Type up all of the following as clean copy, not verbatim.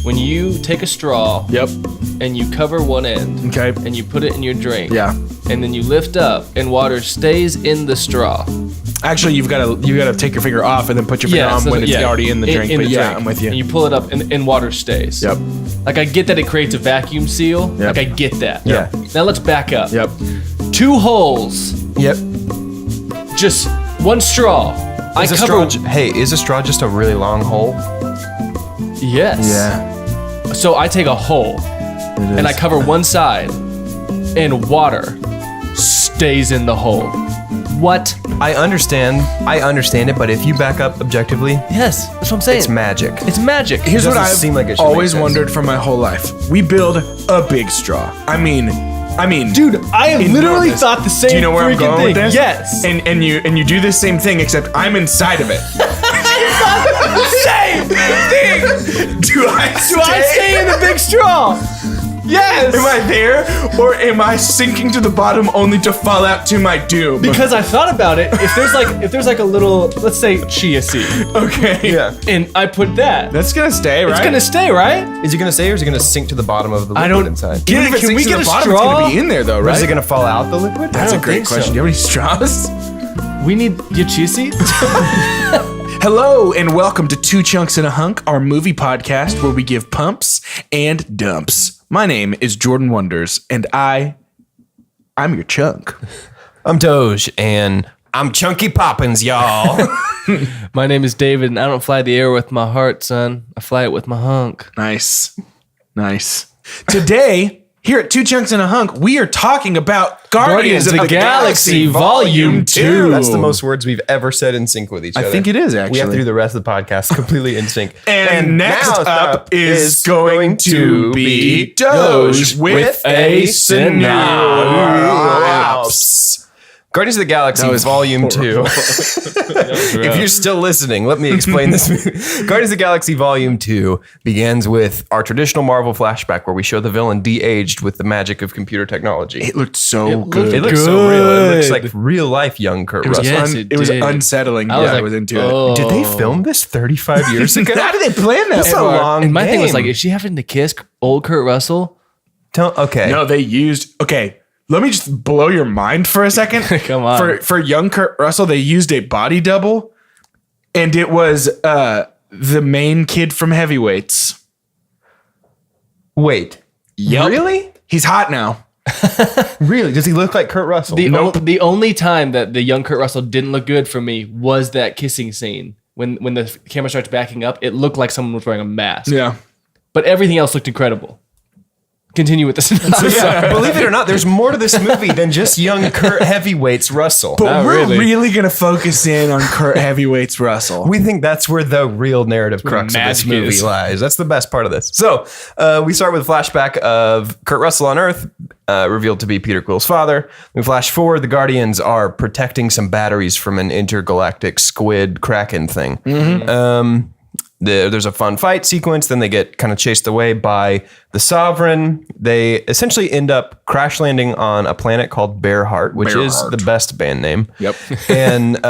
when you take a straw and you cover one end and you put it in your drink and then you lift up and water stays in the straw. Actually, you gotta take your finger off and then put your finger on when it's already in the drink. I'm with you. And you pull it up and water stays. Yep. Like I get that it creates a vacuum seal. Yep. Like I get that. Yeah. Now let's back up. Yep. 2 holes. Yep. Just one straw. Is a straw just a really long hole? Yes. Yeah. So I take a hole and I cover one side and water stays in the hole. What? I understand it, but if you back up objectively, yes, that's what I'm saying. It's magic. It's magic. Here's what I've seem like it always wondered for my whole life. We build a big straw. I mean, dude, I have literally thought the same. Do you know where I'm going with this? Yes. And you do the same thing, except I'm inside of it. Same thing. Do I stay in the big straw? Yes. Am I there, or am I sinking to the bottom only to fall out to my doom? Because I thought about it. If there's like a little, let's say chia seed. Okay. Yeah. And I put that. That's gonna stay, right? It's gonna stay, right? Is it gonna stay or is it gonna sink to the bottom of the liquid inside? Can we get a straw? It's gonna be in there though, right? Is it gonna fall out the liquid? That's a great question. Do you have any straws? We need your chia seed. Hello and welcome to Two Chunks and a Hunk, our movie podcast where we give pumps and dumps. My name is Jordan Wonders, and I'm your chunk. I'm Doge, and I'm Chunky Poppins, y'all. My name is David, and I don't fly the air with my heart, son. I fly it with my hunk. Nice. Today, here at Two Chunks and a Hunk, we are talking about Guardians of the Galaxy Volume 2. That's the most words we've ever said in sync with each other. I think it is, actually. We have to do the rest of the podcast completely in sync. And next up is going to be Doge with a synopsis. Guardians of the Galaxy Volume 2. If you're still listening, let me explain this movie. Guardians of the Galaxy Volume 2 begins with our traditional Marvel flashback where we show the villain de-aged with the magic of computer technology. It looked so good. It looks so real. It looks like real life young Kurt Russell. Yes, it was unsettling. I was into it. Did they film this 35 years ago? How did they plan that? That's a long And my thing was game. like, is she having to kiss old Kurt Russell? Okay. No, they used... Okay, let me just blow your mind for a second. Come on. For young Kurt Russell, they used a body double, and it was the main kid from Heavyweights. Wait. Yep. Really? He's hot now. Really? Does he look like Kurt Russell? The only time that the young Kurt Russell didn't look good for me was that kissing scene. When the camera starts backing up, it looked like someone was wearing a mask. Yeah. But everything else looked incredible. Continue with the synopsis. Yeah, believe it or not, there's more to this movie than just young Kurt Heavyweights Russell. But Not we're really. really going to focus in on Kurt Heavyweights Russell. We think that's where the real narrative crux of this magic movie is. lies. That's the best part of this. So we start with a flashback of Kurt Russell on Earth, revealed to be Peter Quill's father. We flash forward. The Guardians are protecting some batteries from an intergalactic squid kraken thing. Mm-hmm. There's a fun fight sequence. Then they get kind of chased away by the Sovereign. They essentially end up crash landing on a planet called Berhert, which is the best band name. Yep. And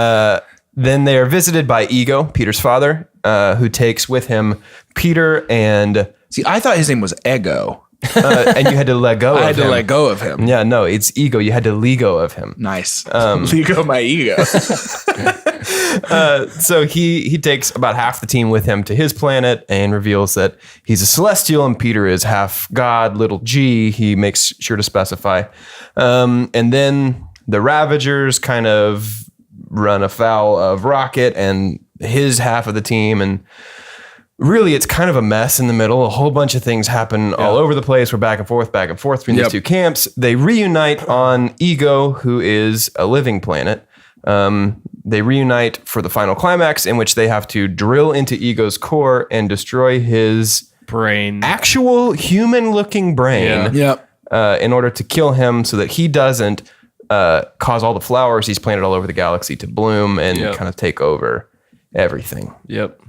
then they are visited by Ego, Peter's father, who takes with him Peter and... See, I thought his name was Ego. and you had to let go of him. I had to let go of him. Yeah, no, it's Ego. You had to let-go of him. Nice. Let-go my ego. So he takes about half the team with him to his planet and reveals that he's a celestial and Peter is half god, little g. He makes sure to specify. And then the Ravagers kind of run afoul of Rocket and his half of the team, and really, it's kind of a mess in the middle. A whole bunch of things happen all over the place. We're back and forth between these two camps. They reunite on Ego, who is a living planet. They reunite for the final climax, in which they have to drill into Ego's core and destroy his brain, actual human-looking brain, in order to kill him, so that he doesn't cause all the flowers he's planted all over the galaxy to bloom and kind of take over everything. Yep.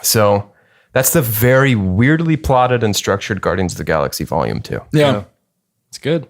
So that's the very weirdly plotted and structured Guardians of the Galaxy Volume 2. Yeah. It's good.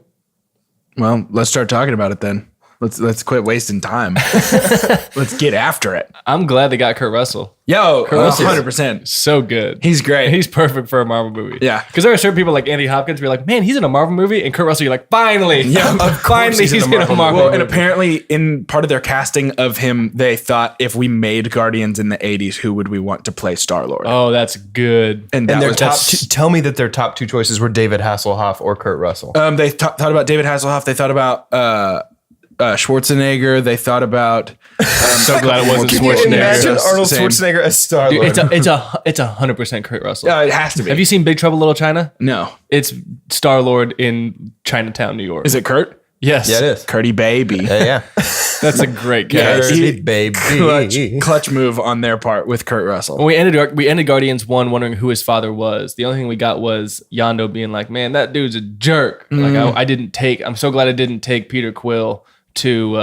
Well, let's start talking about it then. Let's quit wasting time. Let's get after it. I'm glad they got Kurt Russell. Yo, Kurt Russell 100%. So good. He's great. He's perfect for a Marvel movie. Yeah. Because there are certain people like Andy Hopkins, you're like, man, he's in a Marvel movie. And Kurt Russell, you're like, finally. Yeah, finally he's in a Marvel movie. Well, and apparently in part of their casting of him, they thought if we made Guardians in the 80s, who would we want to play Star-Lord? Oh, that's good. And their was top tell me that their top two choices were David Hasselhoff or Kurt Russell. They thought about David Hasselhoff. They thought about Schwarzenegger. They thought about. So glad it wasn't Can you Schwarzenegger. imagine Arnold Schwarzenegger as Star-Lord? Dude, it's 100% Kurt Russell. It has to be. Have you seen Big Trouble in Little China? No. It's Star-Lord in Chinatown, New York. Is it Kurt? Yes. Yeah, it is. Curdy baby. Yeah. That's a great Yeah, cast. he- Baby. Clutch move on their part with Kurt Russell. When we ended Guardians 1 wondering who his father was. The only thing we got was Yondu being like, man, that dude's a jerk. Like I'm so glad I didn't take Peter Quill to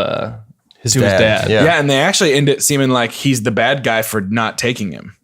his dad. Yeah, and they actually end it seeming like he's the bad guy for not taking him.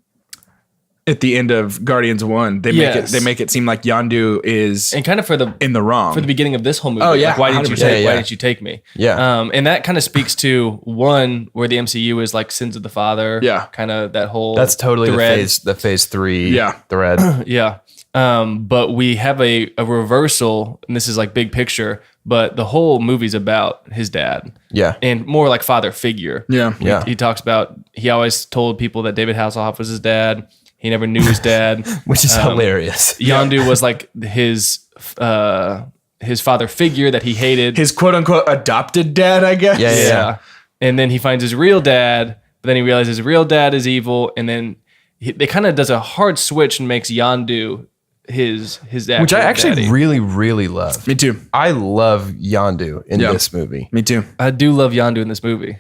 At the end of Guardians 1, they make it seem like Yondu is And kind of in the wrong. for the beginning of this whole movie. Oh, yeah, like, why didn't you 100%. take? Yeah. Why didn't you take me? Yeah. And that kind of speaks to one where the MCU is like sins of the father. Yeah. Kind of that whole. That's totally thread. the phase 3 Yeah. thread. Yeah. But we have a reversal, and this is like big picture, but the whole movie's about his dad. Yeah. And more like father figure. Yeah. Yeah. He talks about, he always told people that David Hasselhoff was his dad. He never knew his dad. Which is hilarious. Yondu was like his father figure that he hated. His quote unquote adopted dad, I guess. Yeah. And then he finds his real dad, but then he realizes his real dad is evil. And then they kind of does a hard switch and makes Yondu his dad. Which I actually really, really love. Me too. I love Yondu in this movie. Me too. I do love Yondu in this movie.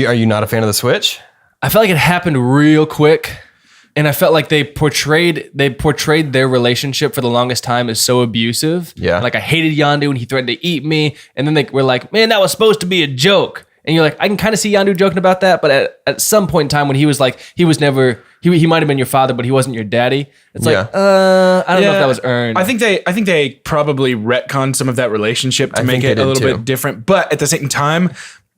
Are you not a fan of the switch? I felt like it happened real quick. And I felt like they portrayed their relationship for the longest time as so abusive. Yeah. Like I hated Yondu and he threatened to eat me. And then they were like, man, that was supposed to be a joke. And you're like, I can kind of see Yondu joking about that. But at some point in time when he was like, he might have been your father, but he wasn't your daddy. It's like, I don't know if that was earned. I think they probably retconned some of that relationship to make it a little bit different. But at the same time,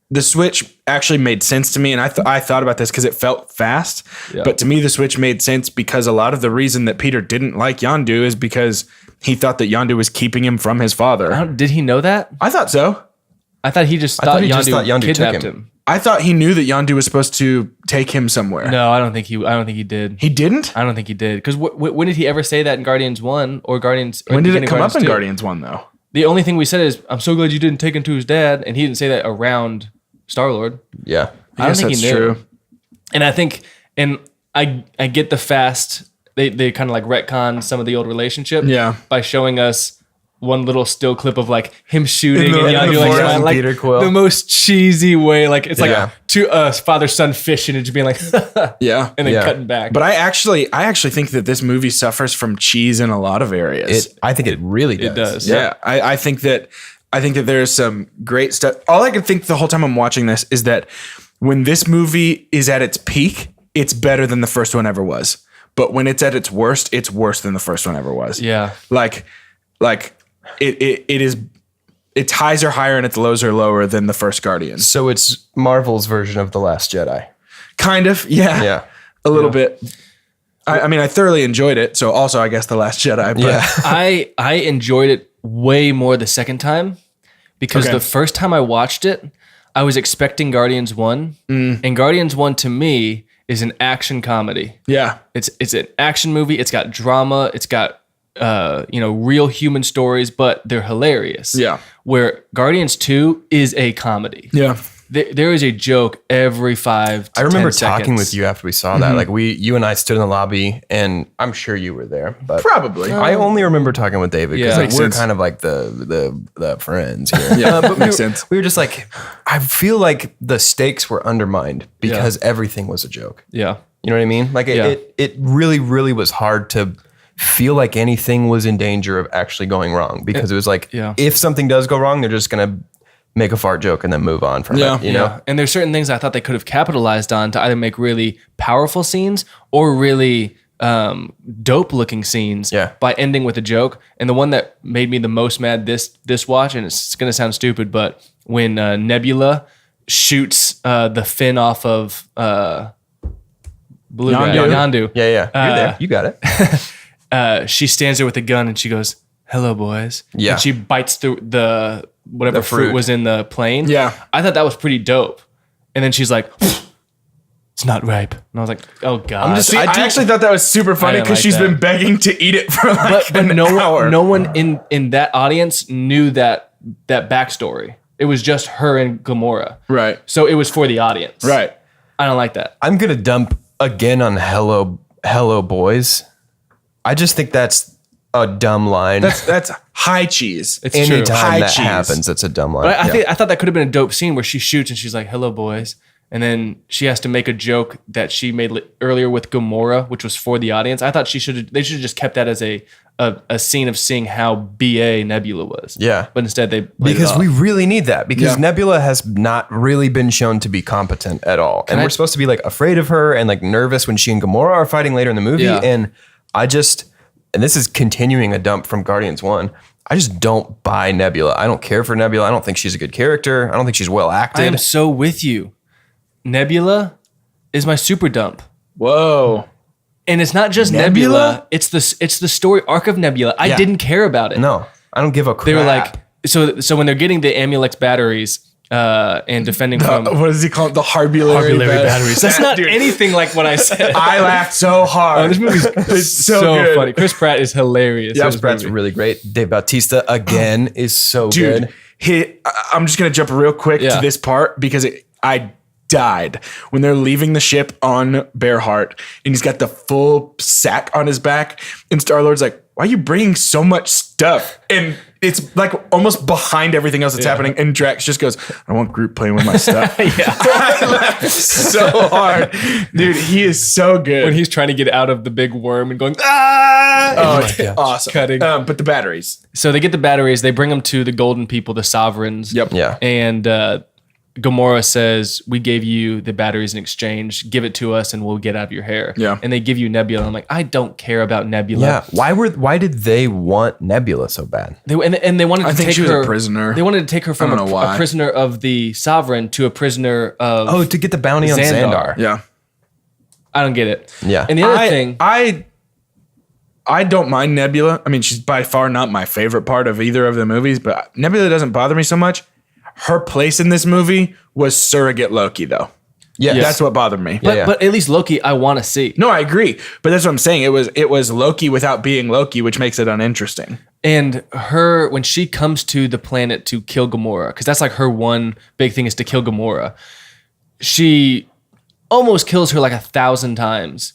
the switch actually made sense to me, and I thought about this because it felt fast. Yeah. But to me, the switch made sense because a lot of the reason that Peter didn't like Yondu is because he thought that Yondu was keeping him from his father. Did he know that? I thought so. I thought he just thought Yondu kidnapped him. I thought he knew that Yondu was supposed to take him somewhere. No, I don't think he did. He didn't? I don't think he did. Because when did he ever say that in Guardians 1 or Guardians? When did it come up in 2? Guardians 1 though? The only thing we said is, I'm so glad you didn't take him to his dad, and he didn't say that around Star-Lord. Yeah. I don't think he knew. True. And I think, and I get the fast, they kind of like retcon some of the old relationship by showing us one little still clip of like him shooting and Yondu like Peter Quill. The most cheesy way. Like it's like a father-son fishing and just being like, and then cutting back. But I actually think that this movie suffers from cheese in a lot of areas. I think it really does. It does. Yeah. I think that there's some great stuff. All I could think the whole time I'm watching this is that when this movie is at its peak, it's better than the first one ever was. But when it's at its worst, it's worse than the first one ever was. Yeah. Like its highs are higher and its lows are lower than the first Guardians. So it's Marvel's version of The Last Jedi. Kind of. Yeah. Yeah. A little bit. I mean, I thoroughly enjoyed it. So also, I guess The Last Jedi. But I enjoyed it way more the second time because the first time I watched it, I was expecting Guardians 1. And Guardians 1 to me is an action comedy. Yeah. It's an action movie. It's got drama. It's got real human stories, but they're hilarious. Yeah. Where Guardians 2 is a comedy. Yeah. There is a joke every 5 to I remember 10 talking seconds. with you after we saw that. Like you and I stood in the lobby, and I'm sure you were there, but Probably. I only remember talking with David because Yeah. we're kind of like the friends here. Yeah, but makes sense. We were just like, I feel like the stakes were undermined because everything was a joke. Yeah. You know what I mean? Like it really, really was hard to feel like anything was in danger of actually going wrong because it was like, if something does go wrong, they're just going to make a fart joke and then move on from it. You know? And there's certain things I thought they could have capitalized on to either make really powerful scenes or really dope looking scenes by ending with a joke. And the one that made me the most mad this watch, and it's going to sound stupid, but when Nebula shoots the fin off of Blue guy, Yondu. Yeah. You're there. You got it. She stands there with a gun and she goes, "Hello, boys." Yeah. And she bites through the whatever fruit was in the plane. Yeah. I thought that was pretty dope. And then she's like, "It's not ripe." And I was like, "Oh God." I actually thought that was super funny because she's been begging to eat it for like an hour. No one in that audience knew that backstory. It was just her and Gamora. Right. So it was for the audience. Right. I don't like that. I'm gonna dump again on Hello Boys. I just think that's a dumb line. That's high cheese. It's true. Anytime that cheese. happens, it's a dumb line. But I thought that could have been a dope scene where she shoots and she's like, "Hello, boys." And then she has to make a joke that she made earlier with Gamora, which was for the audience. I thought they should have just kept that as a scene of seeing how BA Nebula was. Yeah. But instead they because we really need that because Nebula has not really been shown to be competent at all. And we're supposed to be like afraid of her and like nervous when she and Gamora are fighting later in the movie. Yeah. And and this is continuing a dump from Guardians 1. I just don't buy Nebula. I don't care for Nebula. I don't think she's a good character. I don't think she's well acted. I am so with you. Nebula is my super dump. Whoa. And it's not just Nebula. It's the story arc of Nebula. I didn't care about it. No, I don't give a crap. They were like, so when they're getting the Amulex batteries and defending from what does he call it? The Harbulary batteries. That's not anything like what I said. I laughed so hard. This movie's it's so good. funny. Chris Pratt is hilarious. Yeah, Chris Pratt's really great. Dave Bautista again is so good. I'm just gonna jump real quick to this part because I died when they're leaving the ship on Berhert and he's got the full sack on his back and Star-Lord's like, "Why are you bringing so much stuff?" And it's like almost behind everything else that's happening. And Drax just goes, "I want Groot playing with my stuff." I laughed so hard. Dude, he is so good. When he's trying to get out of the big worm and going, "Ah!" Oh, it's awesome. Cutting. But the batteries. So they get the batteries. They bring them to the golden people, the sovereigns. Yep. Yeah. And Gamora says, "We gave you the batteries in exchange. Give it to us and we'll get out of your hair." Yeah. And they give you Nebula. I'm like, I don't care about Nebula. Yeah. Why did they want Nebula so bad? They wanted to take she was her a prisoner. They wanted to take her from a prisoner of the Sovereign to a prisoner of to get the bounty on Xandar. Yeah. I don't get it. Yeah. And the other thing, I don't mind Nebula. I mean, she's by far not my favorite part of either of the movies, but Nebula doesn't bother me so much. Her place in this movie was surrogate Loki, though. Yeah, that's what bothered me. but at least Loki, I want to see. No, I agree. But that's what I'm saying. It was Loki without being Loki, which makes it uninteresting. And her, when she comes to the planet to kill Gamora, because that's like her one big thing is to kill Gamora, she almost kills her like 1,000 times.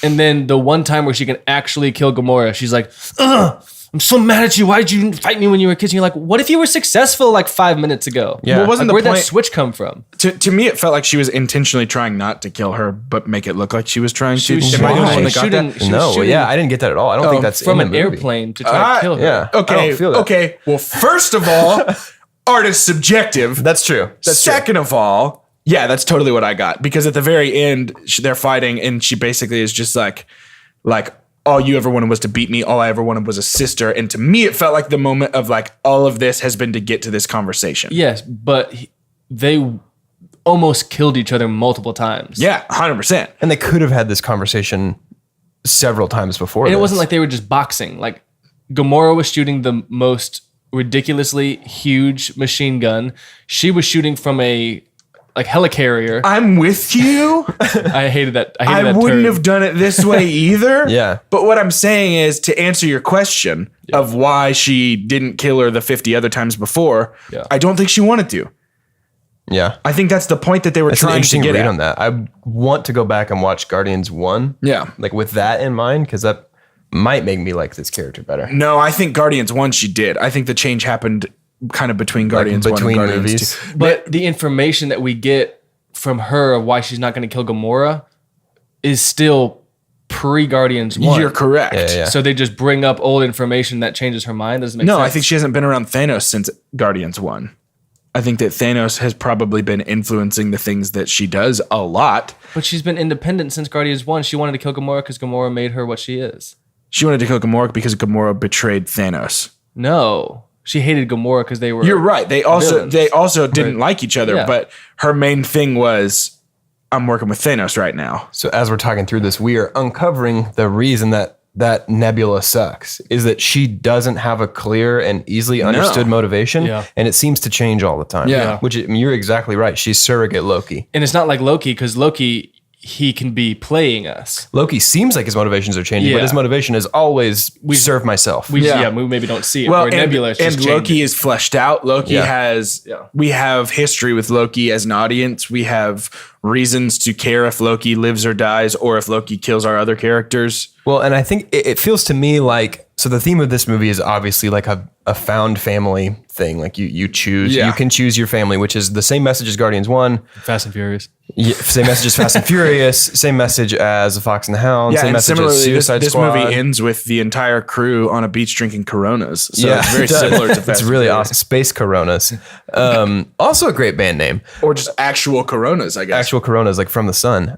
And then the one time where she can actually kill Gamora, she's like, "Ugh, I'm so mad at you. Why did you fight me when you were kids?" And you're like, what if you were successful like 5 minutes ago? Yeah. Well, wasn't Where'd the that point? switch come from? To me, it felt like she was intentionally trying not to kill her, but make it look like she was trying to. was Am I the only one that got shooting- that? She was shooting I didn't get that at all. I don't think that's From in an the movie. airplane to try to kill her. Yeah. I Okay. don't feel that. Okay. Well, first of all, art is subjective. That's true. Second of all, yeah, that's totally what I got. Because at the very end, they're fighting, and she basically is just like, all you ever wanted was to beat me. All I ever wanted was a sister. And to me, it felt like the moment of like, all of this has been to get to this conversation. Yes, but they almost killed each other multiple times. Yeah, 100%. And they could have had this conversation several times before. And it wasn't like they were just boxing. Like Gamora was shooting the most ridiculously huge machine gun. She was shooting from a like helicarrier. I'm with you. I hated that. I that wouldn't term. have done it this way either. Yeah. But what I'm saying is to answer your question of why she didn't kill her the 50 other times before, I don't think she wanted to. Yeah. I think that's the point that they were That's an trying to interesting get read at. on that. I want to go back and watch Guardians 1. Yeah. Like with that in mind, because that might make me like this character better. No, I think Guardians 1 she did. I think the change happened kind of between Guardians 1 between and Guardians movies. 2. But the information that we get from her of why she's not going to kill Gamora is still pre-Guardians 1. You're correct. Yeah. So they just bring up old information that changes her mind. Doesn't make No, sense. I think she hasn't been around Thanos since Guardians 1. I think that Thanos has probably been influencing the things that she does a lot. But she's been independent since Guardians 1. She wanted to kill Gamora because Gamora made her what she is. She wanted to kill Gamora because Gamora betrayed Thanos. No. She hated Gamora because they were. You're right. They also villains. didn't like each other, Yeah. but her main thing was, I'm working with Thanos right now. So as we're talking through this, we are uncovering the reason that Nebula sucks is that she doesn't have a clear and easily understood motivation, and it seems to change all the time. Yeah. Which you're exactly right. She's surrogate Loki. And it's not like Loki, because Loki, he can be playing us. Loki seems like his motivations are changing, but his motivation is always serve myself. We maybe don't see it. Well, Where Nebula is just and Loki is fleshed out. Loki has, we have history with Loki as an audience. We have reasons to care if Loki lives or dies, or if Loki kills our other characters. Well, and I think it feels to me like, so the theme of this movie is obviously like a found family thing. Like you choose, you can choose your family, which is the same message as Guardians 1. Fast and Furious. Yeah, same message as Fast and Furious, same message as The Fox and the Hound, same and message similarly, as Suicide this Squad. movie ends with the entire crew on a beach drinking Coronas. So it's very similar to Fast It's really awesome. Space Coronas. Also a great band name. Or just actual Coronas, I guess. Actual Coronas, like from the sun.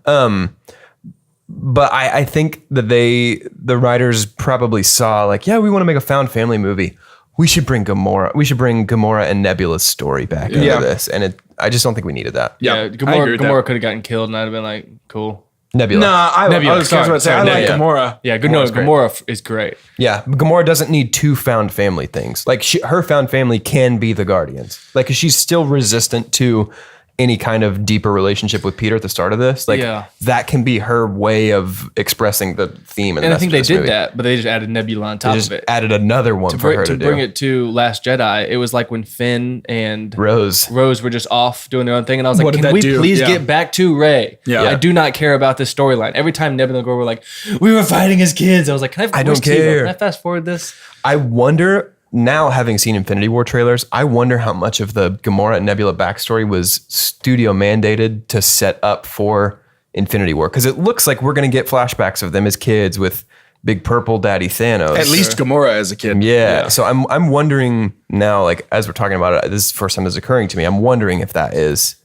But I think that the writers probably saw like, we want to make a found family movie. We should bring Gamora. We should bring Gamora and Nebula's story back into this. And I just don't think we needed that. Yeah, Gamora could have gotten killed, and I'd have been like, cool. Nebula. I was about to say, I like Gamora. Yeah, Gamora is great. Yeah, Gamora doesn't need two found family things. Like her found family can be the Guardians. Like, 'cause she's still resistant to any kind of deeper relationship with Peter at the start of this. Like that can be her way of expressing the theme. And I think they did that, but they just added Nebula on top of it. Added another one for her to do. To bring it to Last Jedi, it was like when Finn and Rose were just off doing their own thing. And I was like, can we please get back to Rey? Yeah. I do not care about this storyline. Every time Nebula and Gamora were like, we were fighting as kids. I was like, I don't care. Can I fast forward this? I wonder, now having seen Infinity War trailers, I wonder how much of the Gamora and Nebula backstory was studio mandated to set up for Infinity War. Because it looks like we're going to get flashbacks of them as kids with Big Purple Daddy Thanos. At least Gamora as a kid. Yeah. So I'm wondering now, like, as we're talking about it, this is the first time it's occurring to me. I'm wondering if that is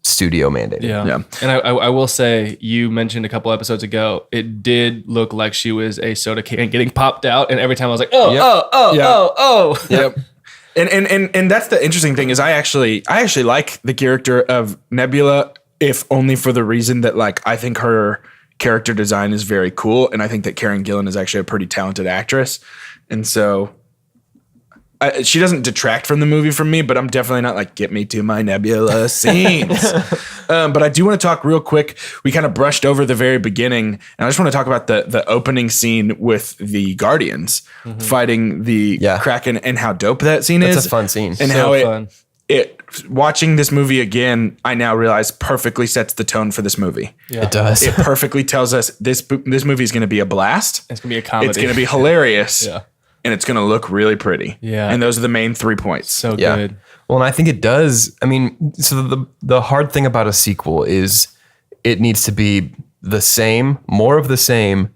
studio mandated. Yeah. And I will say, you mentioned a couple episodes ago, it did look like she was a soda can getting popped out. And every time I was like, oh. Yep. And that's the interesting thing is I actually like the character of Nebula, if only for the reason that, like, I think her character design is very cool. And I think that Karen Gillan is actually a pretty talented actress. And so she doesn't detract from the movie from me, but I'm definitely not like, get me to my Nebula scenes. But I do want to talk real quick. We kind of brushed over the very beginning, and I just want to talk about the opening scene with the Guardians fighting the Kraken and how dope that scene is. It's a fun scene. And how it watching this movie again, I now realize perfectly sets the tone for this movie. Yeah. It does. It perfectly tells us this movie is going to be a blast. It's going to be a comedy. It's going to be hilarious. Yeah. And it's going to look really pretty. Yeah. And those are the main 3 points. So good. Well, and I think it does. I mean, so the hard thing about a sequel is it needs to be the same, more of the same,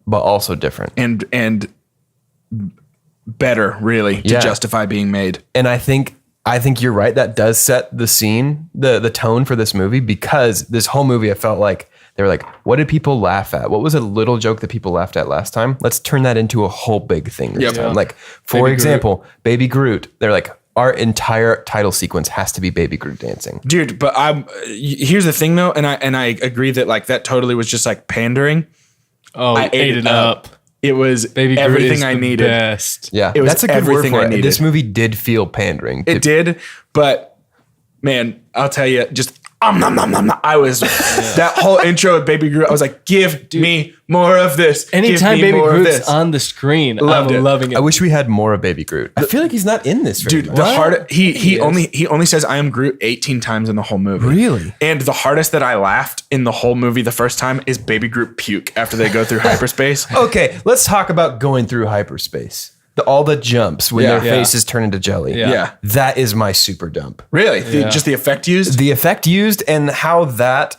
but also different. And better, really, to justify being made. And I think you're right. That does set the scene, the tone for this movie, because this whole movie, I felt like they were like, what did people laugh at? What was a little joke that people laughed at last time? Let's turn that into a whole big thing this time. Like, for example, Baby Groot. They're like, our entire title sequence has to be Baby Groot dancing. Dude, but here's the thing though, and I agree that like that totally was just like pandering. Oh, I ate it up. It was Baby Groot everything is I the needed. Best. Yeah, it was that's a good word for it. This needed. movie did feel pandering. It did, but man, I'll tell you, just I was that whole intro of Baby Groot. I was like, give me more of this. Anytime Baby Groot's on the screen, I'm loving it. I wish we had more of Baby Groot. I feel like he's not in this. Dude, the hard he only says I am Groot 18 times in the whole movie. Really? And the hardest that I laughed in the whole movie the first time is Baby Groot puke after they go through hyperspace. Okay, let's talk about going through hyperspace. All the jumps when their faces turn into jelly. Yeah. That is my super dump. Really? Just the effect used? The effect used and how that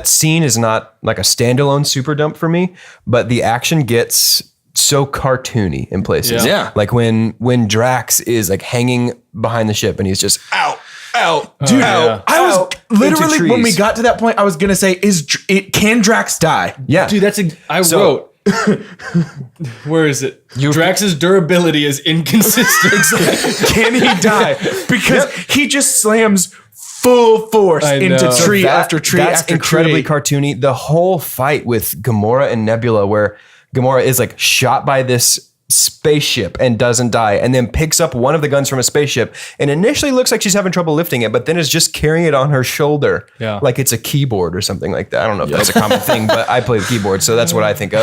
scene is not like a standalone super dump for me, but the action gets so cartoony in places. Yeah. Like when Drax is like hanging behind the ship and he's just out. Dude, I was literally, when we got to that point, I was going to say, can Drax die? Yeah. Dude, I wrote, Where is it? Drax's durability is inconsistent. Can he die? Because he just slams full force into tree after tree that's after incredibly tree. cartoony. The whole fight with Gamora and Nebula, where Gamora is like shot by this spaceship and doesn't die, and then picks up one of the guns from a spaceship and initially looks like she's having trouble lifting it, but then is just carrying it on her shoulder like it's a keyboard or something like that. I don't know if that's a common thing, but I play the keyboard, so that's what I think of.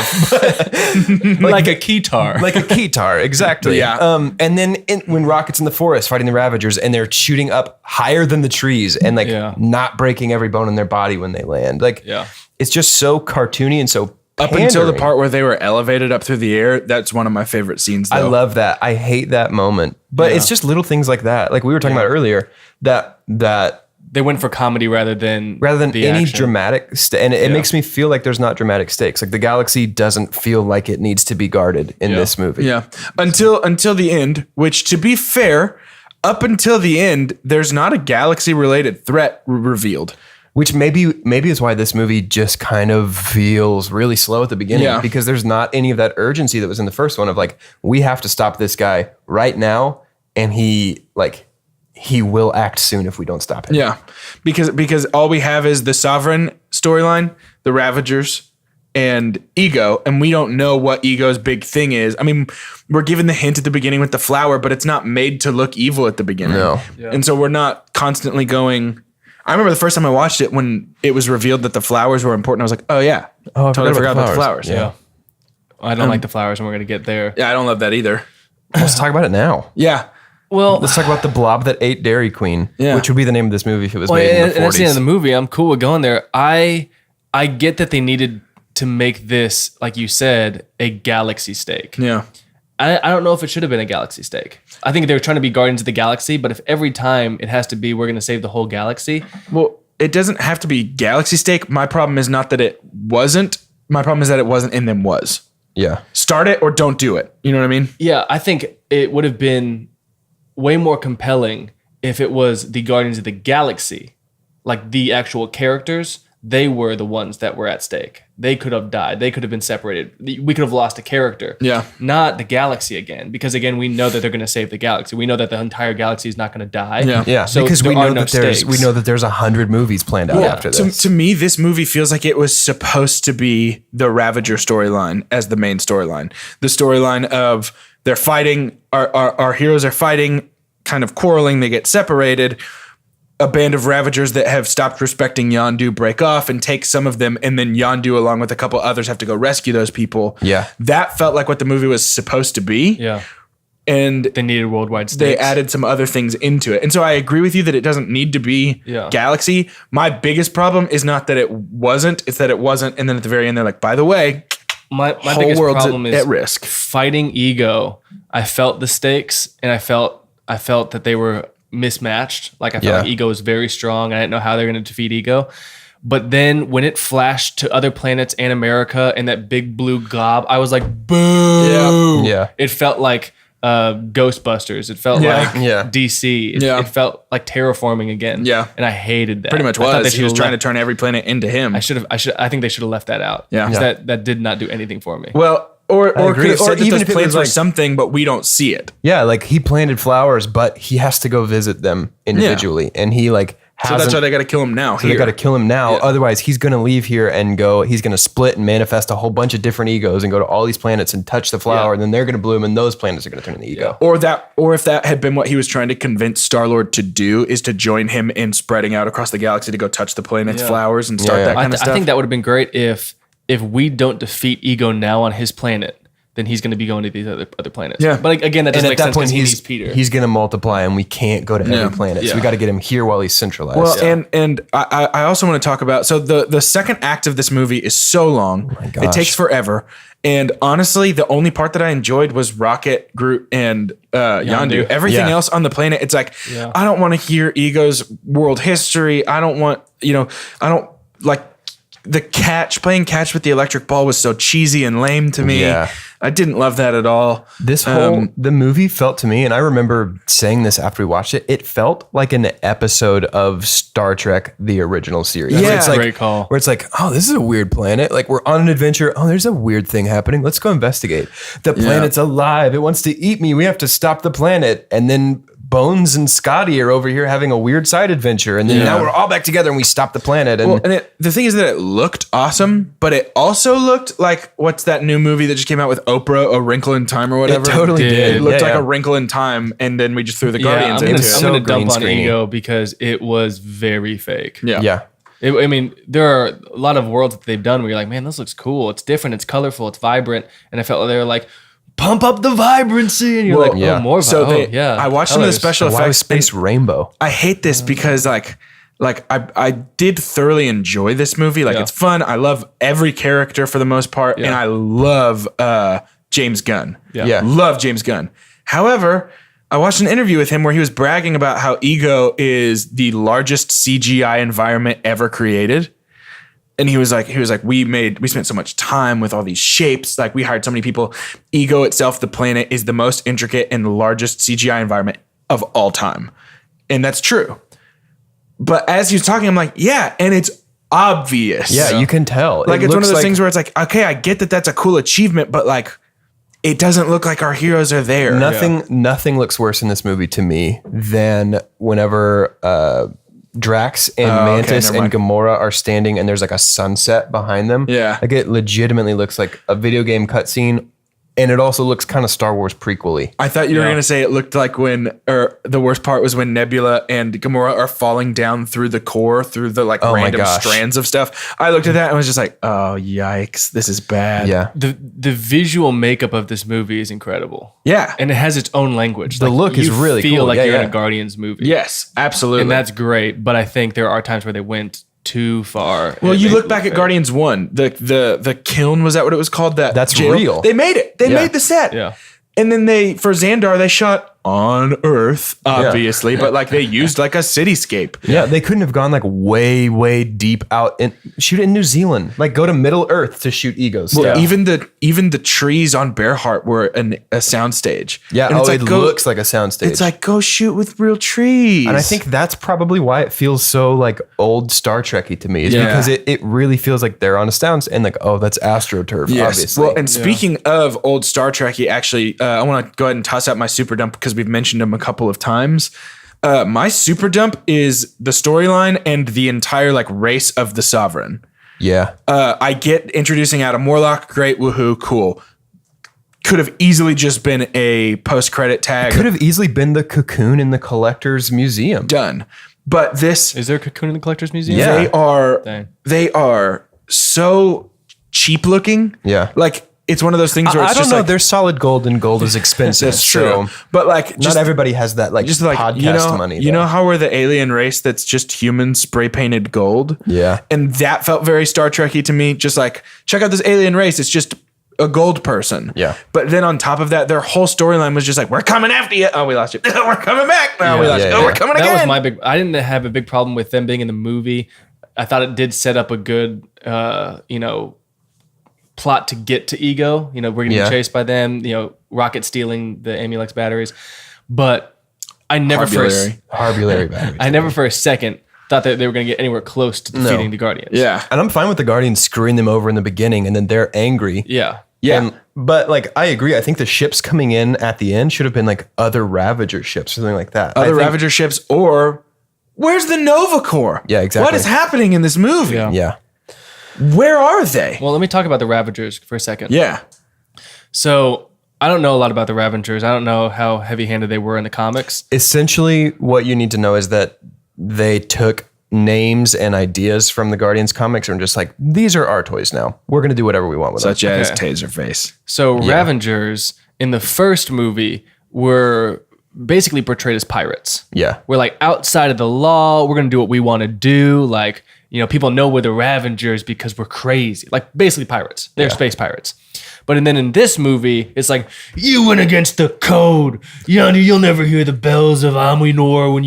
like a keytar. Like a keytar, exactly. And then when Rocket's in the forest fighting the Ravagers, and they're shooting up higher than the trees and not breaking every bone in their body when they land. It's just so cartoony and so up until the part where they were elevated up through the air. That's one of my favorite scenes, though. I love that. I hate that moment. But it's just little things like that. Like we were talking about earlier, that they went for comedy rather than any action. dramatic and it makes me feel like there's not dramatic stakes. Like the galaxy doesn't feel like it needs to be guarded in this movie. Yeah. Until the end, which, to be fair, up until the end, there's not a galaxy related threat revealed. Which maybe is why this movie just kind of feels really slow at the beginning, because there's not any of that urgency that was in the first one of like, we have to stop this guy right now, and he will act soon if we don't stop him. Yeah, because all we have is the Sovereign storyline, the Ravagers, and Ego, and we don't know what Ego's big thing is. I mean, we're given the hint at the beginning with the flower, but it's not made to look evil at the beginning. No. Yeah. And so we're not constantly going... I remember the first time I watched it when it was revealed that the flowers were important. I was like, oh, yeah. Oh, I totally forgot about the flowers. Yeah. I don't like the flowers, and we're going to get there. Yeah, I don't love that either. Let's talk about it now. Yeah. Well, let's talk about the blob that ate Dairy Queen, which would be the name of this movie if it was made in the 40s. And that's the end of the movie. I'm cool with going there. I get that they needed to make this, like you said, a galaxy stake. Yeah. I don't know if it should have been a galaxy stake. I think they were trying to be Guardians of the Galaxy, but if every time it has to be, we're going to save the whole galaxy. Well, it doesn't have to be galaxy stake. My problem is not that it wasn't. My problem is that it wasn't and then was. Yeah. Start it or don't do it. You know what I mean? Yeah, I think it would have been way more compelling if it was the Guardians of the Galaxy, like the actual characters. They were the ones that were at stake. They could have died. They could have been separated. We could have lost a character. Yeah. Not the galaxy again. Because again, we know that they're going to save the galaxy. We know that the entire galaxy is not going to die. Yeah. Yeah. So because we know that stakes. there's 100 movies planned out after this. To me, this movie feels like it was supposed to be the Ravager storyline as the main storyline. The storyline of they're fighting, our heroes are fighting, kind of quarreling, they get separated. A band of Ravagers that have stopped respecting Yondu break off and take some of them, and then Yondu, along with a couple others, have to go rescue those people. Yeah. That felt like what the movie was supposed to be. Yeah. And they needed worldwide stakes. They added some other things into it. And so I agree with you that it doesn't need to be Galaxy. My biggest problem is not that it wasn't, it's that it wasn't. And then at the very end, they're like, by the way, my whole biggest world's problem is at risk. Fighting Ego. I felt the stakes, and I felt that they were mismatched. Like I felt like Ego was very strong. I didn't know how they're going to defeat Ego. But then when it flashed to other planets and America and that big blue glob, I was like, boo. Yeah. It felt like Ghostbusters. It felt like DC. It felt like terraforming again. Yeah. And I hated that. Pretty much was. He was trying to turn every planet into him. I think they should have left that out. Yeah. That did not do anything for me. Well, or could have said that even those if it plans was were like something, but we don't see it. Yeah, like he planted flowers, but he has to go visit them individually, and he like So that's why they got to kill him now. So they got to kill him now. Yeah. Otherwise, he's going to leave here and go. He's going to split and manifest a whole bunch of different egos and go to all these planets and touch the flower, and then they're going to bloom, and those planets are going to turn into ego. Or if that had been what he was trying to convince Star-Lord to do, is to join him in spreading out across the galaxy to go touch the planet's flowers and start that kind of stuff. I think that would have been great if we don't defeat Ego now on his planet, then he's going to be going to these other planets. Yeah. But again, that doesn't make sense because he he's needs Peter. He's going to multiply, and we can't go to every planet. So we got to get him here while he's centralized. Well, and I also want to talk about, so the second act of this movie is so long. Oh my gosh. It takes forever. And honestly, the only part that I enjoyed was Rocket, Groot, and Yondu. Everything else on the planet, it's like, I don't want to hear Ego's world history. I don't want, playing catch with the electric ball was so cheesy and lame to me. Yeah. I didn't love that at all. This whole the movie felt to me, and I remember saying this after we watched it, it felt like an episode of Star Trek, the original series. Yeah. Where it's like, Great call. Where it's like, oh, this is a weird planet. Like, we're on an adventure. Oh, there's a weird thing happening. Let's go investigate. The planet's alive. It wants to eat me. We have to stop the planet. And then Bones and Scotty are over here having a weird side adventure. And then now we're all back together and we stop the planet. And, The thing is that it looked awesome, but it also looked like, what's that new movie that just came out with Oprah, A Wrinkle in Time or whatever? It totally did. It looked like A Wrinkle in Time, and then we just threw the Guardians into it. I'm going to dump on green-screeny. Ego because it was very fake. yeah. I mean, there are a lot of worlds that they've done where you're like, man, this looks cool. It's different. It's colorful. It's vibrant. And I felt like they were like, pump up the vibrancy. And you're like, oh, more I watched some of the special Why was effects. Space Rainbow? I hate this because I did thoroughly enjoy this movie. Like it's fun. I love every character for the most part. And I love James Gunn. Yeah. Love James Gunn. However, I watched an interview with him where he was bragging about how Ego is the largest CGI environment ever created. And he was like, we spent so much time with all these shapes. Like we hired so many people. Ego itself, the planet, is the most intricate and largest CGI environment of all time. And that's true. But as he was talking, I'm like, yeah, and it's obvious. Yeah, you can tell. Like it's one of those things where it's like, okay, I get that that's a cool achievement, but like it doesn't look like our heroes are there. Nothing looks worse in this movie to me than whenever Drax and Mantis and Gamora are standing and there's like a sunset behind them. Yeah. Like it legitimately looks like a video game cutscene. And it also looks kind of Star Wars prequel-y. I thought you were going to say it looked like the worst part was when Nebula and Gamora are falling down through the core, through the random strands of stuff. I looked at that and was just like, oh, yikes, this is bad. Yeah. The visual makeup of this movie is incredible. Yeah. And it has its own language. The look is really cool. You feel like you're in Yeah. a Guardians movie. Yes, absolutely. And that's great. But I think there are times where they went too far. Well, you look back at Guardians 1, the kiln, was that what it was called? That's jail? real. They made it. They made the set. Yeah. And then for Xandar, they shot on Earth, obviously, but like they used like a cityscape. Yeah, they couldn't have gone like way, way deep out and shoot it in New Zealand. Like go to Middle Earth to shoot Egos. Well, even the trees on Berhert were a soundstage. Yeah, and it looks like a soundstage. It's like, go shoot with real trees. And I think that's probably why it feels so like old Star Trek-y to me. Is because it really feels like they're on a sound and like, oh, that's AstroTurf, obviously. Well, and speaking of old Star Trek-y, actually, I want to go ahead and toss out my super dump because we've mentioned them a couple of times. My super dump is the storyline and the entire like race of the Sovereign. Yeah. I get introducing Adam Warlock, great, woohoo, cool. Could have easily just been a post-credit tag. Could have easily been the cocoon in the Collector's Museum. Done. But this, Is there a cocoon in the Collector's Museum? Yeah. they are so cheap looking. Yeah. Like it's one of those things where it's I don't just know. like, They're solid gold and gold is expensive. that's true. So But like, not everybody has that like just like podcast money. You know how we're the alien race that's just human spray painted gold? Yeah. And that felt very Star Trek-y to me. Just like, check out this alien race. It's just a gold person. Yeah. But then on top of that, their whole storyline was just like, we're coming after you. Oh, we lost you. We're coming back. No, we lost you. Oh, we're coming That again. was my big. I didn't have a big problem with them being in the movie. I thought it did set up a good, plot to get to Ego. We're getting chased by them. Rocket stealing the Amulex batteries, but I never Harbulary batteries. I never for a second thought that they were going to get anywhere close to defeating the Guardians. Yeah. And I'm fine with the Guardians screwing them over in the beginning and then they're angry. Yeah. Yeah. But like I agree. I think the ships coming in at the end should have been like other Ravager ships, something like that. Other Ravager ships, or where's the Nova Corps? Yeah, exactly. What is happening in this movie? Yeah. Where are they? Well, let me talk about the Ravagers for a second. Yeah. So I don't know a lot about the Ravagers. I don't know how heavy-handed they were in the comics. Essentially, what you need to know is that they took names and ideas from the Guardians comics and just like, these are our toys now. We're going to do whatever we want with Such them. as Taserface. So Ravagers in the first movie were basically portrayed as pirates. Yeah. We're like outside of the law. We're going to do what we want to do. Like, people know we're the Ravagers because we're crazy. Like basically pirates. They're space pirates. But then in this movie, it's like, you went against the code. You'll never hear the bells of Amuinor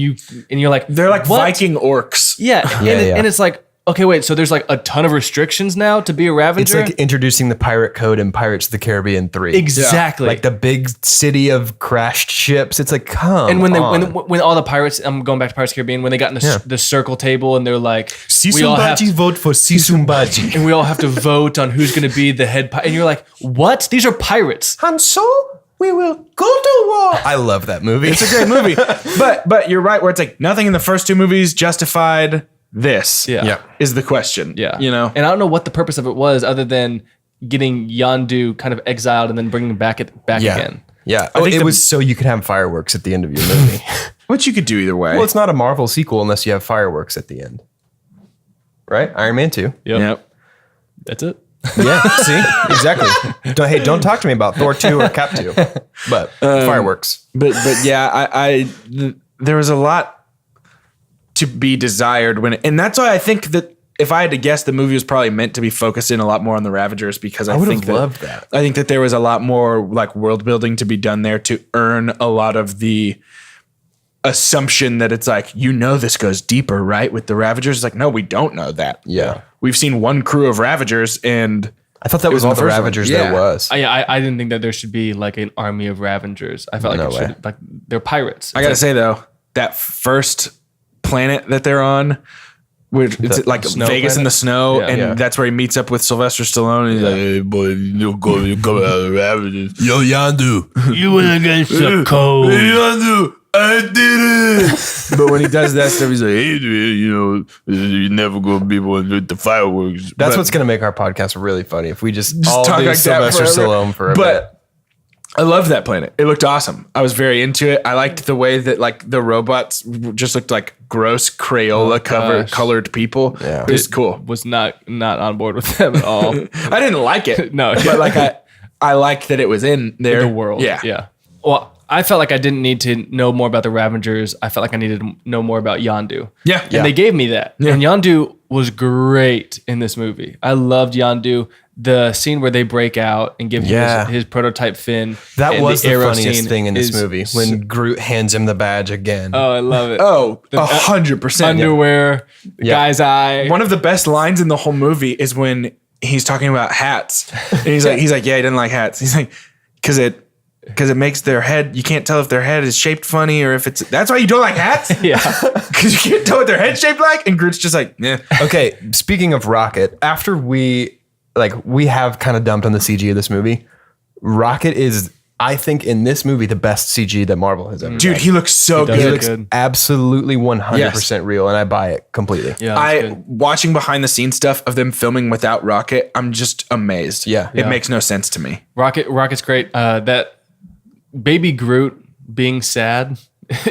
and you're like, They're like what? Viking orcs. Yeah. And it's like, Okay, wait. So there's like a ton of restrictions now to be a It's Ravager? like introducing the pirate code in Pirates of the Caribbean 3. Exactly. Like the big city of crashed ships. It's like, come and on. when all the pirates, I'm going back to Pirates of the Caribbean, when they got in the circle table and they're like, we all have to, vote for Sisumbaji. and we all have to vote on who's going to be the head pirate. And you're like, what? These are pirates. And so we will go to war. I love that movie. It's a great movie. But you're right, where it's like nothing in the first two movies justified this. Yeah. Is the question. Yeah. You know? And I don't know what the purpose of it was other than getting Yondu kind of exiled and then bringing him back again. Yeah. think It was so you could have fireworks at the end of your movie. Which you could do either way. Well, it's not a Marvel sequel unless you have fireworks at the end. Right? Iron Man 2. Yep. That's it. Yeah, see? Exactly. Don't talk to me about Thor 2 or Cap 2. But fireworks. But yeah, there was a lot to be desired and that's why I think that if I had to guess, the movie was probably meant to be focused in a lot more on the Ravagers because I would think have loved that. I think that there was a lot more like world building to be done there to earn a lot of the assumption that it's like, this goes deeper, right? With the Ravagers, it's like, no, we don't know that. Yeah. We've seen one crew of Ravagers and I thought that was all the first one. Ravagers Yeah. there was. I didn't think that there should be like an army of Ravagers. I felt like No it should, like they're pirates. I gotta say though, that first planet that they're on, which it's like snow Vegas in planet? the snow, Yeah. and Yeah. that's where he meets up with Sylvester Stallone. And he's like, "Hey boy, you go out of Ravagers." Yo, Yandu. You went against the code. Yandu, I did it. But when he does that stuff, he's like, "Hey, dude, you're never gonna be able to do the fireworks." That's But what's going to make our podcast really funny if we just all talk do like that Sylvester forever. Stallone for a But bit. I loved that planet. It looked awesome. I was very into it. I liked the way that like the robots just looked like gross Crayola colored people. Yeah. It was cool. Was not on board with them at all. I didn't like it. No. But like I liked that it was in there. The world. Yeah. Well, I felt like I didn't need to know more about the Ravagers. I felt like I needed to know more about Yondu. Yeah. And they gave me that. Yeah. And Yondu was great in this movie. I loved Yondu. The scene where they break out and give him his prototype fin. That and was the arrow funniest scene thing in this is movie when Groot hands him the badge again. Oh, I love it. Oh, 100%. Underwear, the guy's eye. One of the best lines in the whole movie is when he's talking about hats. And he's like, yeah, he didn't like hats. He's like, because it makes their head, you can't tell if their head is shaped funny or if that's why you don't like hats? Yeah. Because you can't tell what their head's shaped like? And Groot's just like, yeah. Okay, speaking of Rocket, after we have kind of dumped on the CG of this movie, Rocket is, I think, in this movie, the best CG that Marvel has ever Dude, done. he looks so does He good. look looks good. absolutely 100% real, and I buy it completely. Yeah. Watching behind the scenes stuff of them filming without Rocket, I'm just amazed. Yeah. It makes no sense to me. Rocket's great. That baby Groot being sad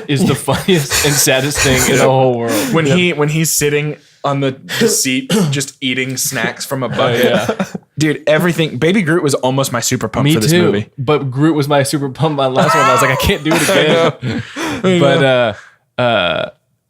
is the funniest and saddest thing in the whole world. When he's sitting on the seat just eating snacks from a bucket. Yeah. Dude, everything. Baby Groot was almost my super pump Me for this too. movie. But Groot was my super pump on last one. I was like, I can't do it again. But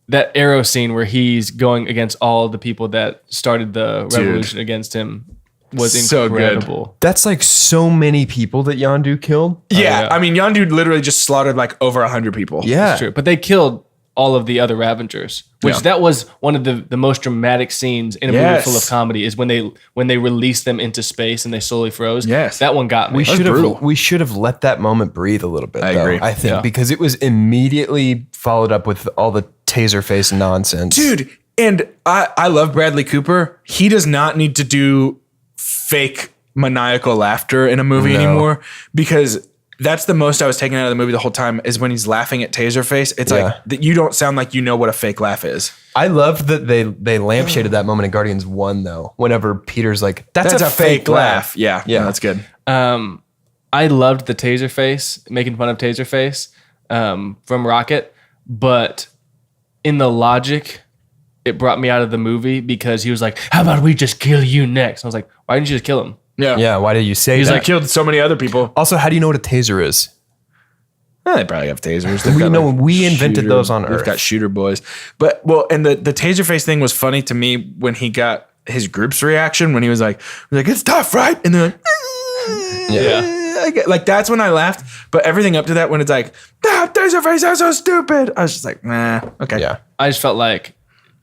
that arrow scene where he's going against all the people that started the revolution against him was So good. incredible. That's like so many people that Yondu killed. Yeah, yeah. I mean, Yondu literally just slaughtered like over 100 people. Yeah. It's true. But they killed all of the other Ravagers, which Yeah. that was one of the most dramatic scenes in a movie Yes. full of comedy is when they released them into space and they slowly froze. Yes. That one got me. We should have let that moment breathe a little bit. I though, agree. I think Yeah. because it was immediately followed up with all the taser face nonsense. Dude, and I love Bradley Cooper. He does not need to do fake maniacal laughter in a movie No. anymore because that's the most I was taken out of the movie the whole time is when he's laughing at Taserface. It's like that you don't sound like you know what a fake laugh is. I love that they lampshaded that moment in Guardians 1 though. Whenever Peter's like, "That's a fake laugh." Yeah, Yeah. that's good. I loved the Taserface, making fun of Taserface from Rocket, but in the logic, it brought me out of the movie because he was like, "How about we just kill you next?" I was like, "Why didn't you just kill him?" Yeah, Yeah. Why did you say He's that? like killed so many other people. Also, how do you know what a taser is? They probably have tasers. They've got, We invented those on We've Earth. got shooter boys. But and the Taserface thing was funny to me when he got his group's reaction when he was like, "It's tough, right?" And they're like, Yeah. like that's when I laughed. But everything up to that, when it's like, Taserface, that's so stupid. I was just like, nah, okay. Yeah. I just felt like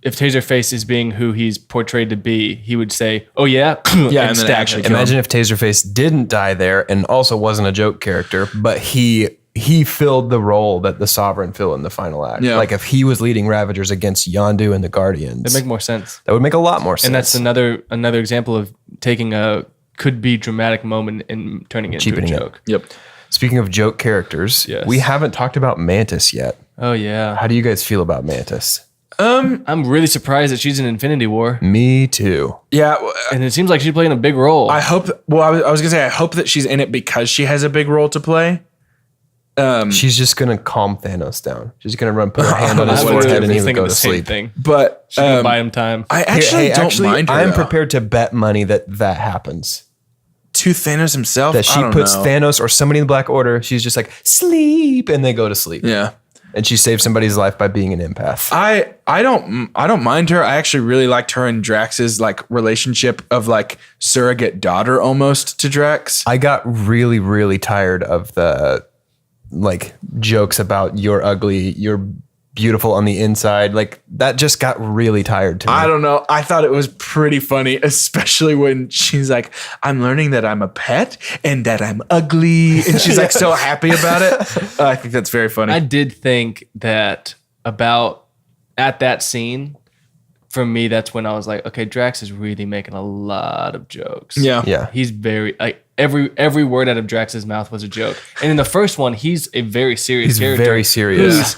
if Taserface is being who he's portrayed to be, he would say, "Oh yeah, Yeah, and then stab actually him. Imagine if Taserface didn't die there and also wasn't a joke character, but he filled the role that the Sovereign filled in the final act. Yeah. Like if he was leading Ravagers against Yondu and the Guardians, That'd make more sense. that would make a lot more sense. And that's another example of taking a could be dramatic moment and turning it into a Cheapening it. joke. Yep. Speaking of joke characters, Yes. we haven't talked about Mantis yet. Oh yeah, How do you guys feel about Mantis? I'm really surprised that she's in Infinity War, Me too. Yeah. and it seems like she's playing a big role. I hope. Well, I was gonna say I hope that she's in it because she has a big role to play. She's just gonna calm Thanos down. She's gonna put her hand on I his was forehead and he would thinking go the to same sleep. thing. But She can buy him time. I actually don't mind her. I'm though. prepared to bet money that happens. to Thanos himself. That she I don't puts know. Thanos or somebody in the Black Order. She's just like sleep, and they go to sleep. Yeah. And she saves somebody's life by being an empath. I don't mind her. I actually really liked her and Drax's like relationship of like surrogate daughter almost to Drax. I got really, really tired of the like jokes about you're ugly, you're beautiful on the inside. Like that just got really tired to me. I don't know. I thought it was pretty funny, especially when she's like, I'm learning that I'm a pet and that I'm ugly. And she's like so happy about it. I think that's very funny. I did think that about at that scene. For me, that's when I was like, okay, Drax is really making a lot of jokes. yeah. Yeah. He's very like every word out of Drax's mouth was a joke. And in the first one, he's a very serious He's character. very serious. who's-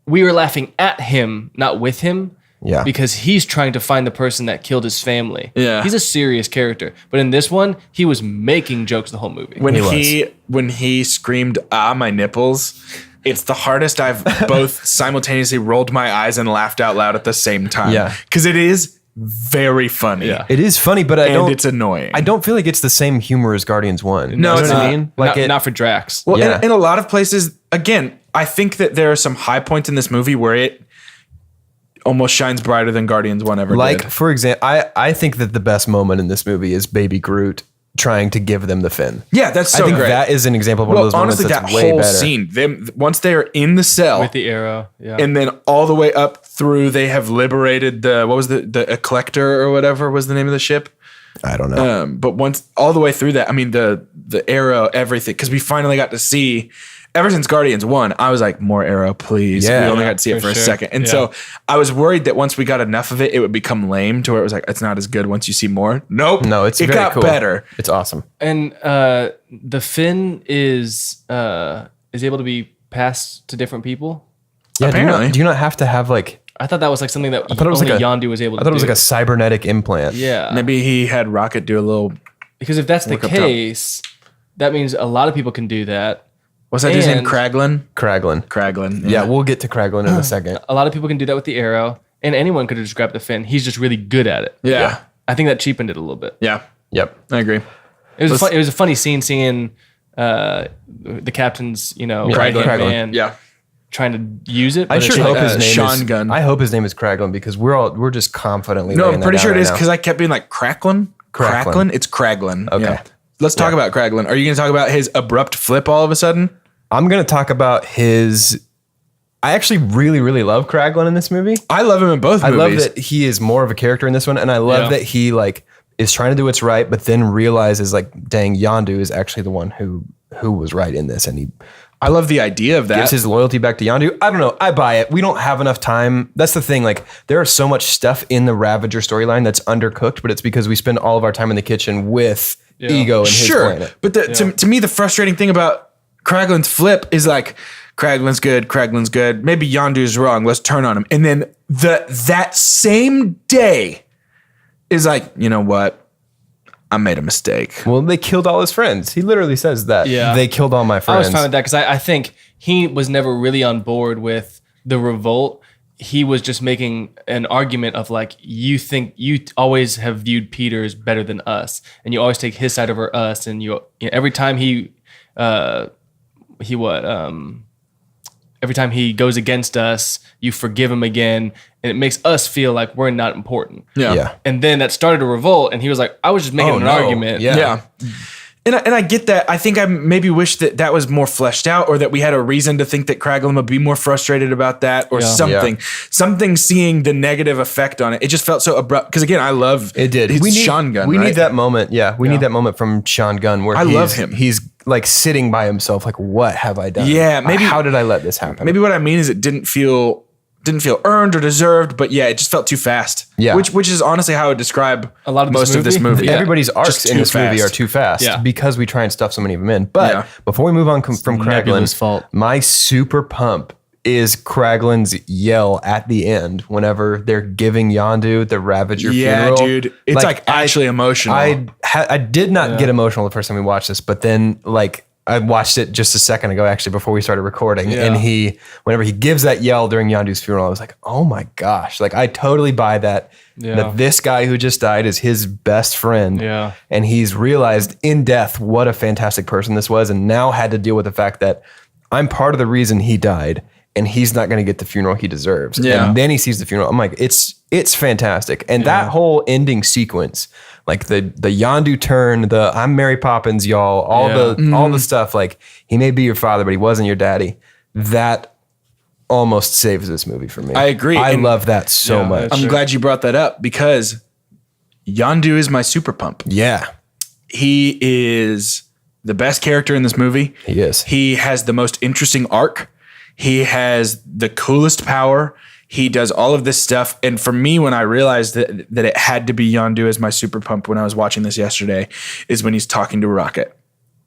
We were laughing at him, not with him. Yeah. Because he's trying to find the person that killed his family. Yeah. He's a serious character. But in this one, he was making jokes the whole movie. When he screamed, "Ah, my nipples," it's the hardest I've both simultaneously rolled my eyes and laughed out loud at the same time. Yeah. Because it is very funny. Yeah. It is funny, but It's annoying. I don't feel like it's the same humor as Guardians 1. No, You know it's what I not. mean? Like not for Drax. Well, Yeah. in a lot of places, again, I think that there are some high points in this movie where it almost shines brighter than Guardians 1 ever like did. for example, I think that the best moment in this movie is Baby Groot trying to give them the fin. Yeah, that's so I think great. that is an example of one of those honestly, moments that that's way whole better. scene, them once they're in the cell, With the arrow. Yeah. and then all the way up through, they have liberated the what was the Eclector or whatever was the name of the ship. I don't know. But once all the way through that, I mean the arrow, everything, because we finally got to see. Ever since Guardians 1, I was like, more arrow, please. Yeah. We only got to see it For for a sure. second. And Yeah. so I was worried that once we got enough of it, it would become lame to where it was like, it's not as good once you see more. Nope. No, it very got cool. better. It's awesome. And the fin is able to be passed to different people. Yeah, Apparently. do you not have to have like I thought that was like something that thought it was only like a- Yondu was able to I thought it was do. like a cybernetic implant. Yeah. Maybe he had Rocket do a little. Because if that's the Work up top. case, that means a lot of people can do that. What's that dude's name? And- Kraglin? Kraglin. Kraglin. Yeah, we'll get to Kraglin in a second. A lot of people can do that with the arrow, and anyone could have just grabbed the fin. He's just really good at it. Yeah. I think that cheapened it a little bit. Yeah. Yep. I agree. It was a funny scene seeing the captain's, right hand Kraglin. man Yeah. trying to use it. I but sure it's hope like, his name Sean is Gunn. I hope his name is Kraglin because we're just confidently. No, laying I'm that pretty down sure it right is now. because I kept being like Cracklin. Cracklin. It's Kraglin. Okay. Yeah. Let's talk about Kraglin. Are you going to talk about his abrupt flip all of a sudden? I'm gonna talk about his. I actually really, really love Kraglin in this movie. I love him in both I love movies. that he is more of a character in this one, and I love Yeah. that he like is trying to do what's right, but then realizes like, dang, Yondu is actually the one who was right in this, and he I love the idea of that. gives his loyalty back to Yondu. I don't know. I buy it. We don't have enough time. That's the thing. Like there is so much stuff in the Ravager storyline that's undercooked, but it's because we spend all of our time in the kitchen with Ego and his Sure. planet. But to me, the frustrating thing about Kraglin's flip is like, Kraglin's good. Maybe Yondu's wrong. Let's turn on him. And then that same day is like, you know what? I made a mistake. Well, they killed all his friends. He literally says that. Yeah. They killed all my I friends. was fine with that because I think he was never really on board with the revolt. He was just making an argument of like, you think you always have viewed Peter as better than us, and you always take his side over us, and every time every time he goes against us, you forgive him again, and it makes us feel like we're not important. Yeah. Yeah. And then that started a revolt, and he was like, I was just making an argument. Yeah. Yeah. And I get that. I think I maybe wish that was more fleshed out, or that we had a reason to think that Kraglin would be more frustrated about that, or something. Something seeing the negative effect on it. It just felt so abrupt. Because again, I love it. Did we need Sean Gunn? We right? need that moment. Yeah, we need that moment from Sean Gunn where I love him. He's like sitting by himself, like, what have I done? Yeah, maybe how did I let this happen? Maybe what I mean is it didn't feel earned or deserved, but yeah, it just felt too fast. Yeah. Which is honestly how I would describe a lot of most of this movie. Yeah. Everybody's arcs in this movie are too fast because we try and stuff so many of them in. But before we move on from Kraglin's fault, my super pump is Kraglin's yell at the end whenever they're giving Yondu the Ravager funeral. Yeah, dude. It's like actually emotional. I did not get emotional the first time we watched this, but then like I watched it just a second ago, actually, before we started recording. And whenever he gives that yell during Yondu's funeral, I was like, oh my gosh. Like, I totally buy that this guy who just died is his best friend. Yeah. And he's realized in death what a fantastic person this was, and now had to deal with the fact that I'm part of the reason he died, and he's not going to get the funeral he deserves. Yeah. And then he sees the funeral. I'm like, it's fantastic. And that whole ending sequence, like the Yondu turn, the I'm Mary Poppins, y'all, all the stuff, like he may be your father, but he wasn't your daddy. That almost saves this movie for me. I agree. I love that so much. I'm glad you brought that up, because Yondu is my super pump. Yeah. He is the best character in this movie. He is. He has the most interesting arc. He has the coolest power. He does all of this stuff. And for me, when I realized that it had to be Yondu as my super pump when I was watching this yesterday, is when he's talking to Rocket.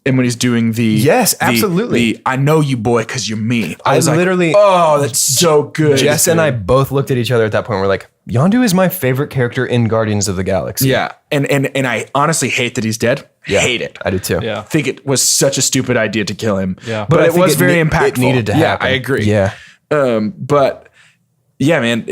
And when he's doing absolutely. I know you, boy, because you're me. I was literally, oh, that's so good. Jess and I both looked at each other at that point. We're like, Yondu is my favorite character in Guardians of the Galaxy. Yeah. And I honestly hate that he's dead. Yeah, hate it. I do too. I think it was such a stupid idea to kill him. Yeah. But it was very impactful. It needed to happen. Yeah, I agree. Yeah. But yeah, man,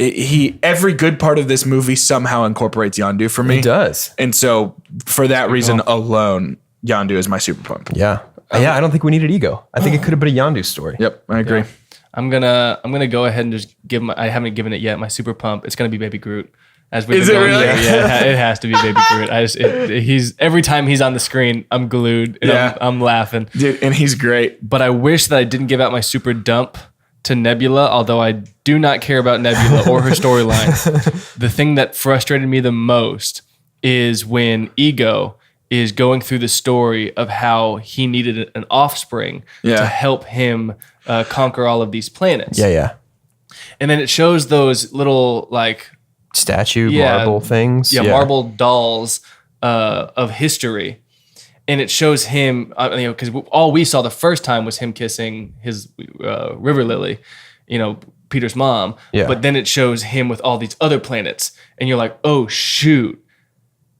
every good part of this movie somehow incorporates Yondu for me. It does. And so for that reason alone, Yondu is my super pump. Yeah. I don't think we needed ego. I think it could have been a Yondu story. Yep, I agree. Yeah. I'm gonna go ahead and just give I haven't given it yet. My super pump. It's gonna be Baby Groot. As we've Is been it going, really? Yeah, it has to be Baby Groot. He's every time he's on the screen, I'm glued and I'm laughing. Dude, and he's great. But I wish that I didn't give out my super dump to Nebula, although I do not care about Nebula or her storyline. The thing that frustrated me the most is when Ego is going through the story of how he needed an offspring to help him conquer all of these planets. Yeah. And then it shows those little like statue marble things. Yeah, marble dolls of history. And it shows him, because all we saw the first time was him kissing his river lily, Peter's mom. Yeah. But then it shows him with all these other planets. And you're like, oh, shoot.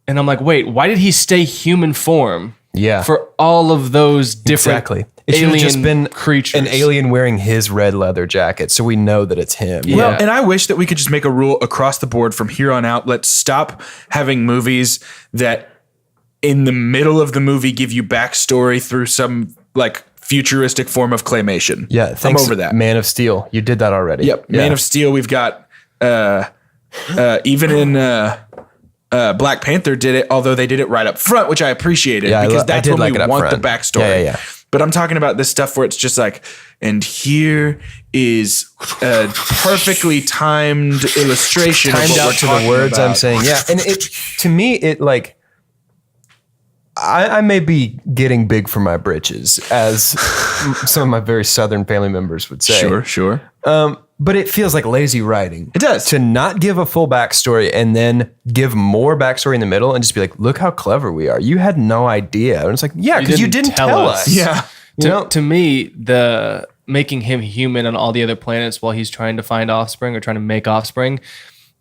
And I'm like, wait, why did he stay human form for all of those different It should have alien just been creatures? an alien wearing his red leather jacket, so we know that it's him. Yeah. Well, and I wish that we could just make a rule across the board from here on out. Let's stop having movies that in the middle of the movie give you backstory through some like futuristic form of claymation. Yeah, thanks, I'm over that. Man of Steel. You did that already. Yep. Yeah. Man of Steel. We've got even in Black Panther did it, although they did it right up front, which I appreciated because that's when we want the backstory. Yeah. But I'm talking about this stuff where it's just like, and here is a perfectly timed illustration Timed of what out we're to talking the words about. I'm saying. Yeah, and to me, it like I may be getting big for my britches, as some of my very Southern family members would say. Sure. But it feels like lazy writing. It does. To not give a full backstory and then give more backstory in the middle and just be like, look how clever we are. You had no idea. And it's like, yeah, because you didn't tell us. Yeah. To me, the making him human on all the other planets while he's trying to find offspring or trying to make offspring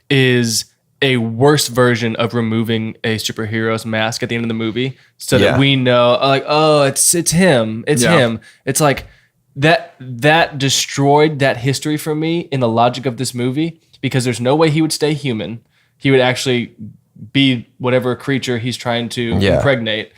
is a worse version of removing a superhero's mask at the end of the movie so that we know, like, oh, it's him. It's him. It's like that destroyed that history for me in the logic of this movie, because there's no way he would stay human. He would actually be whatever creature he's trying to impregnate.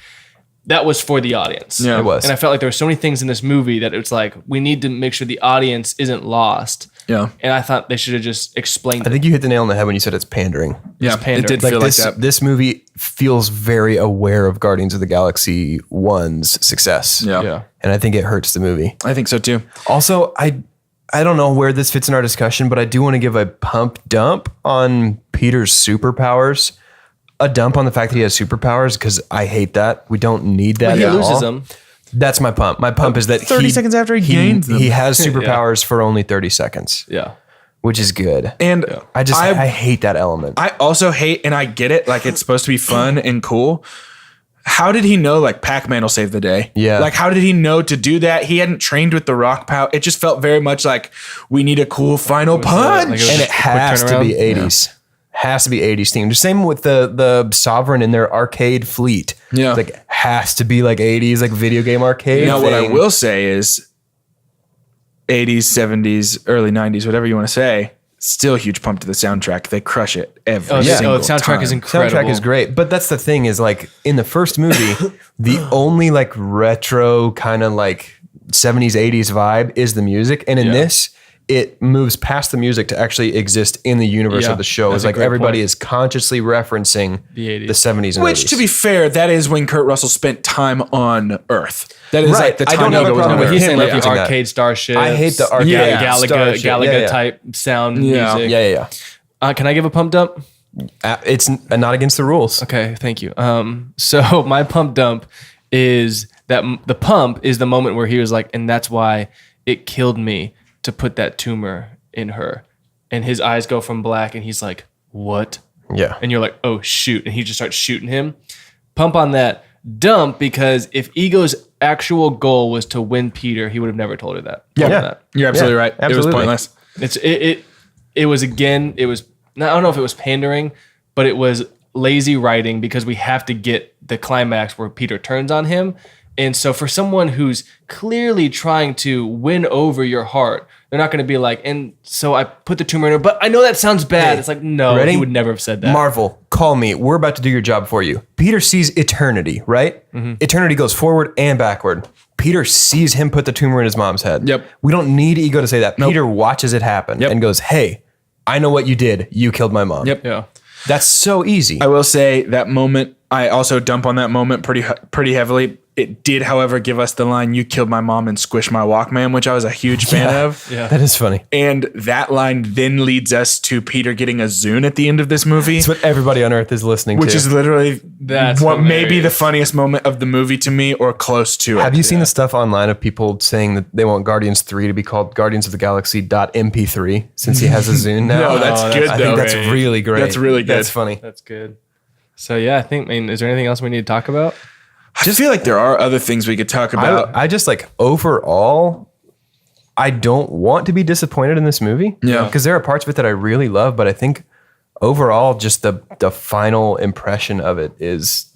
That was for the audience. Yeah, it was. And I felt like there were so many things in this movie that it's like, we need to make sure the audience isn't lost. Yeah. And I thought they should have just explained I think you hit the nail on the head when you said it's pandering. Yeah, pandering. it did Like feel this, like that. this movie feels very aware of Guardians of the Galaxy 1's success. Yeah. Yeah. And I think it hurts the movie. I think so too. Also, I don't know where this fits in our discussion, but I do want to give a pump dump on Peter's superpowers. A dump on the fact that he has superpowers, because I hate that. We don't need that. He at loses all. them. That's my pump. My pump is that 30 seconds after he gains them. he has superpowers for only 30 seconds, Yeah. which is good. And I hate that element. I also hate, and I get it, like it's supposed to be fun and cool. How did he know like Pac-Man will save the day? Yeah. Like how did he know to do that? He hadn't trained with the rock power. It just felt very much like we need a cool final punch. like it was And just it a quick has to be turnaround? 80s. Has to be 80s themed. Same with the Sovereign in their arcade fleet. Yeah. Like has to be like 80s, like video game arcade. Now, what I thing. will say is 80s, 70s, early 90s, whatever you want to say, still a huge pump to the soundtrack. They crush it every single the soundtrack time. is incredible. Soundtrack is great, but that's the thing is like in the first movie, the only like retro kind of like 70s, 80s vibe is the music. And in this, it moves past the music to actually exist in the universe Yeah, of the show. that's It's a like great everybody point. is consciously referencing The 80s. the 70s and Which, 80s. to be fair, that is when Kurt Russell spent time on Earth. That is Right. like the I time don't have a Ego was problem on with But Earth. he's saying like the referencing that. arcade starship. I hate the arcade Galaga, starship. Galaga Yeah. type sound Yeah. music. Yeah. Can I give a pump dump? It's not against the rules. Okay, thank you. So my pump dump is that the pump is the moment where he was like, and that's why it killed me to put that tumor in her. And his eyes go from black and he's like, what? Yeah. And you're like, oh, shoot. And he just starts shooting him. Pump on that. Dump, because if Ego's actual goal was to win Peter, he would have never told her that. Yeah. Told her that. You're absolutely Yeah, right. absolutely. It was pointless. It was again, I don't know if it was pandering, but it was lazy writing because we have to get the climax where Peter turns on him. And so for someone who's clearly trying to win over your heart, they're not going to be like, and so I put the tumor in her, but I know that sounds bad. Hey, it's like, no, ready? he would never have said that. Marvel, call me. We're about to do your job for you. Peter sees eternity, right? Mm-hmm. Eternity goes forward and backward. Peter sees him put the tumor in his mom's head. Yep. We don't need Ego to say that. Nope. Peter watches it happen Yep. and goes, hey, I know what you did. You killed my mom. Yep. Yeah. That's so easy. I will say that moment, I also dump on that moment pretty heavily. It did, however, give us the line, you killed my mom and squished my Walkman, which I was a huge fan of. Yeah. That is funny. And that line then leads us to Peter getting a Zune at the end of this movie, It's what everybody on earth is listening which to. is literally That's what may be the hilarious. funniest moment of the movie to me, or close to it. Have you seen the stuff online of people saying that they want Guardians 3 to be called Guardians of the Galaxy.mp3 since he has a Zune now? No, that's good, I though. think that's really great. That's really good. That's funny. That's good. So yeah, I mean, is there anything else we need to talk about? I just feel like there are other things we could talk about. I just like overall, I don't want to be disappointed in this movie. Yeah. Because there are parts of it that I really love, but I think overall, just the final impression of it is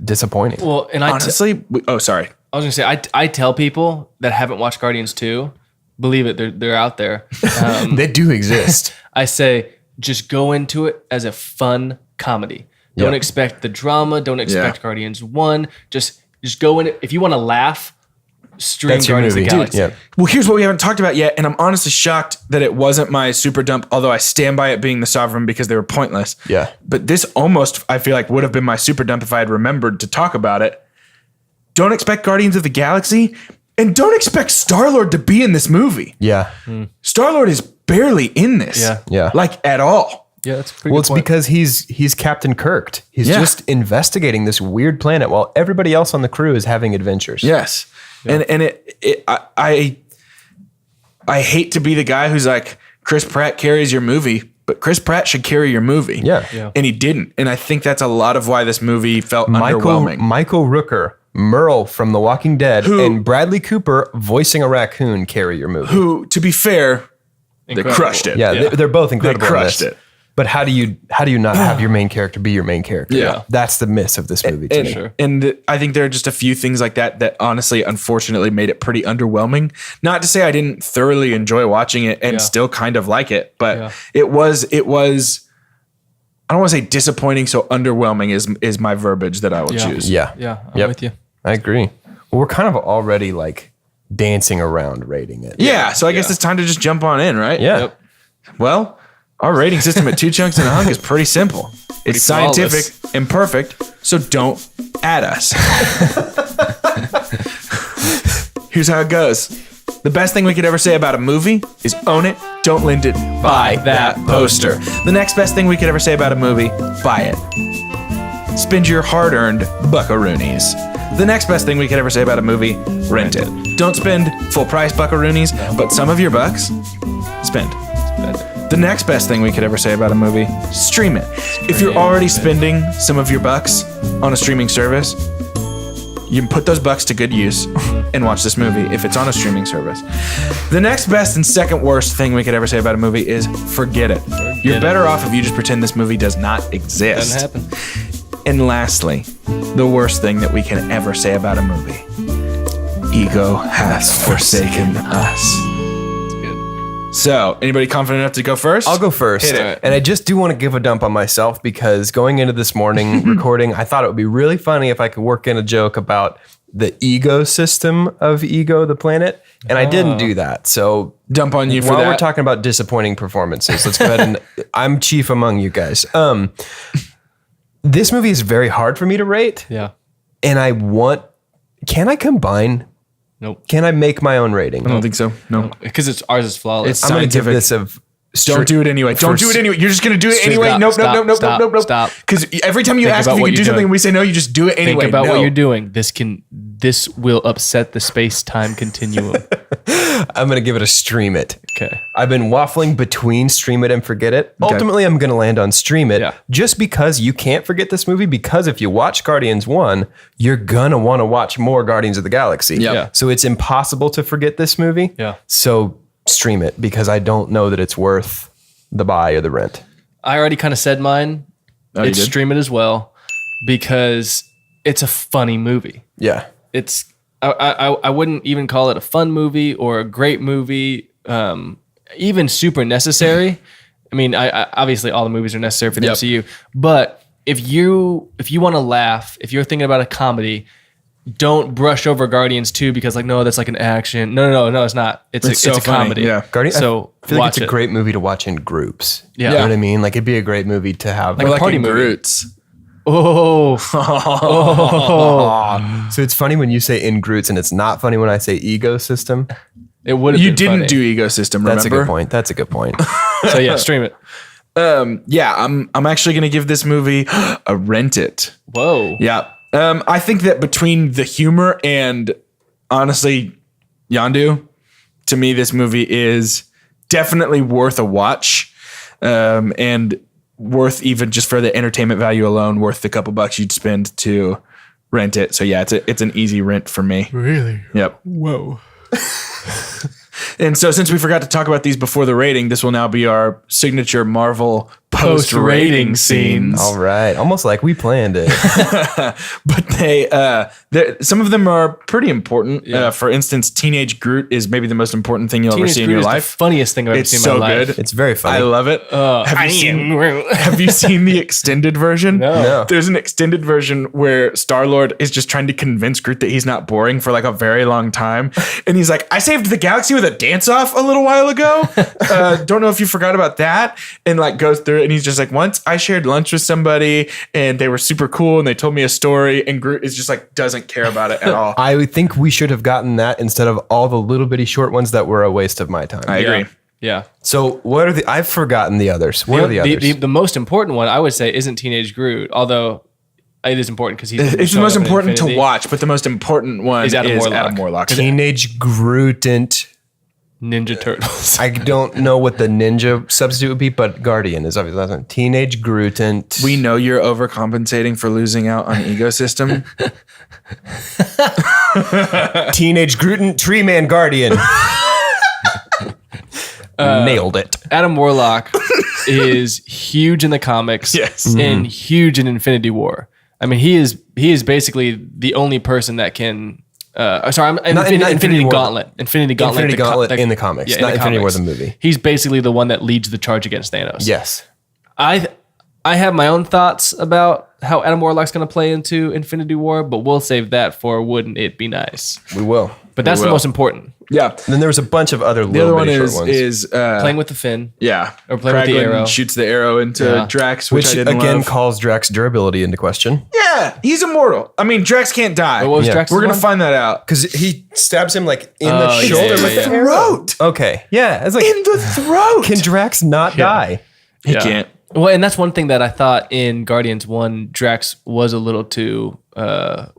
disappointing. Well, and Honestly, sorry. I was gonna say, I tell people that haven't watched Guardians 2, believe it, they're out there. They do exist. I say, just go into it as a fun comedy. Don't Yep. expect the drama. Don't expect Yeah. Guardians 1. Just go in it. If you want to laugh, stream That's your Guardians of the movie. Galaxy. Yeah. Well, here's what we haven't talked about yet, and I'm honestly shocked that it wasn't my super dump, although I stand by it being the Sovereign because they were pointless. Yeah. But this almost, I feel like, would have been my super dump if I had remembered to talk about it. Don't expect Guardians of the Galaxy, and don't expect Star-Lord to be in this movie. Yeah. Star-Lord is barely in this. Yeah. Yeah. Like, at all. Yeah, that's a pretty Well, good it's point. because he's Captain Kirk. He's Yeah. just investigating this weird planet while everybody else on the crew is having adventures. Yes. And I hate to be the guy who's like, Chris Pratt carries your movie, but Chris Pratt should carry your movie. Yeah. Yeah. And he didn't. And I think that's a lot of why this movie felt underwhelming. Michael Rooker, Merle from The Walking Dead, Who- and Bradley Cooper voicing a raccoon carry your movie. Who, to be fair, Incredible. they crushed it. Yeah, Yeah. They're both incredible. in crushed this. it. But how do you not have your main character be your main character? Yeah. That's the miss of this movie to And, me. Sure. and I think there are just a few things like that honestly, unfortunately, made it pretty underwhelming. Not to say I didn't thoroughly enjoy watching it and Yeah. still kind of like it, but Yeah. it was. I don't want to say disappointing, so underwhelming is my verbiage that I will Yeah. choose. Yeah. Yeah, I'm Yep. with you. I agree. Well, we're kind of already like dancing around rating it. Yeah, so I guess it's time to just jump on in, right? Yeah. Yep. Well, our rating system at Two Chunks and a Hunk is pretty simple. It's scientific and perfect, so don't add us. Here's how it goes. The best thing we could ever say about a movie is own it, don't lend it, buy that poster. The next best thing we could ever say about a movie, buy it. Spend your hard-earned buckaroonies. The next best thing we could ever say about a movie, rent it. Don't spend full price buckaroonies, but some of your bucks, spend. The next best thing we could ever say about a movie, stream it. If you're already spending some of your bucks on a streaming service, you can put those bucks to good use and watch this movie if it's on a streaming service. The next best and second worst thing we could ever say about a movie is forget it. You're better off if you just pretend this movie does not exist. Doesn't happen. And lastly, the worst thing that we can ever say about a movie, ego has forsaken us. So, anybody confident enough to go first? I'll go first. Hit it. And I just do want to give a dump on myself because going into this morning recording, I thought it would be really funny if I could work in a joke about the ecosystem of Ego, the planet. And I didn't do that. So Dump on you for while that. we're talking about disappointing performances, let's go ahead and I'm chief among you guys. This movie is very hard for me to rate. Yeah. And can I combine? Nope. Can I make my own rating? I don't think so. No. Because ours is flawless. It's I'm going to give scientific. this Don't do it anyway. Don't do it anyway. You're just going to do it Stop, anyway. Nope, stop, nope, nope, stop, nope, nope, stop. Because every time you Think ask about if you what can do you're something doing. and we say no, you just do it anyway. Think about No. what you're doing. This will upset the space-time continuum. I'm going to give it a stream it. Okay. I've been waffling between stream it and forget it. Okay. Ultimately, I'm going to land on stream it Yeah. just because you can't forget this movie because if you watch Guardians 1, you're going to want to watch more Guardians of the Galaxy. Yep. Yeah. So it's impossible to forget this movie. Yeah. So stream it because I don't know that it's worth the buy or the rent. I already kind of said mine. Oh, you It's did? stream it as well because it's a funny movie. Yeah. It's I wouldn't even call it a fun movie or a great movie, even super necessary. I mean, I obviously all the movies are necessary for the Yep. MCU, but if you want to laugh, if you're thinking about a comedy, don't brush over Guardians 2 because no, that's like an action. No, it's not. It's so a funny, comedy. yeah. Guardians, So I feel like watch it's a it. great movie to watch in groups. Yeah. You know what I mean? Like it'd be a great movie to have. Like a party in movie. Groots. Oh, So it's funny when you say in Groots and it's not funny when I say ecosystem. it would have You been didn't funny. do Ecosystem, remember? That's a good point. So yeah, stream it. Yeah, I'm actually going to give this movie a rent it. Whoa. Yeah. I think that between the humor and honestly, Yondu, to me, this movie is definitely worth a watch. And worth even just for the entertainment value alone, worth the couple bucks you'd spend to rent it. So yeah, it's an easy rent for me. Really? Yep. Whoa. And so since we forgot to talk about these before the rating, this will now be our signature Marvel post-rating scenes. All right. Almost like we planned it. But some of them are pretty important. Yeah. For instance, Teenage Groot is maybe the most important thing you'll ever Teenage see in Groot your is life. the funniest thing I've ever It's seen in so my life. good. It's very funny. I love it. Have you seen the extended version? No. There's an extended version where Star-Lord is just trying to convince Groot that he's not boring for like a very long time. And he's like, I saved the galaxy with a dance-off a little while ago. Don't know if you forgot about that. And like goes through it and he's just like, once I shared lunch with somebody and they were super cool and they told me a story and Groot is just like, doesn't care about it at all. I would think we should have gotten that instead of all the little bitty short ones that were a waste of my time. I agree. Yeah. So what are I've forgotten the others. What are the others? The most important one I would say isn't Teenage Groot, although it is important because It's the most important to watch, but the most important one is Adam Warlock. Teenage Grootant. Ninja Turtles. I don't know what the ninja substitute would be, but Guardian is obviously the last one. Teenage Grootant. We know you're overcompensating for losing out on Ecosystem. Teenage Grootant Tree Man Guardian. Nailed it. Adam Warlock is huge in the comics. Yes. And huge in Infinity War. I mean, he is basically the only person that can. Infinity War. Gauntlet. Infinity Gauntlet. Infinity Gauntlet in the comics, not Infinity War the movie. He's basically the one that leads the charge against Thanos. Yes. I I have my own thoughts about how Adam Warlock's going to play into Infinity War, but we'll save that for Wouldn't It Be Nice? We will. But that's the most important. Yeah. And then there was a bunch of other The little other one bitty short ones. is Playing with the fin. yeah. Or playing with the Kraglin arrow. shoots the arrow into Drax, which I which didn't again love. calls Drax's durability into question. Yeah, he's immortal. I mean, Drax can't die. But what was Yeah. Drax's We're going to one? find that out. Because he stabs him like in Oh, the yeah, shoulder yeah, with yeah. the arrow. Throat. Okay. Yeah. It's like, In the throat. can Drax not die? He Yeah. can't. Well, and that's one thing that I thought in Guardians 1, Drax was a little too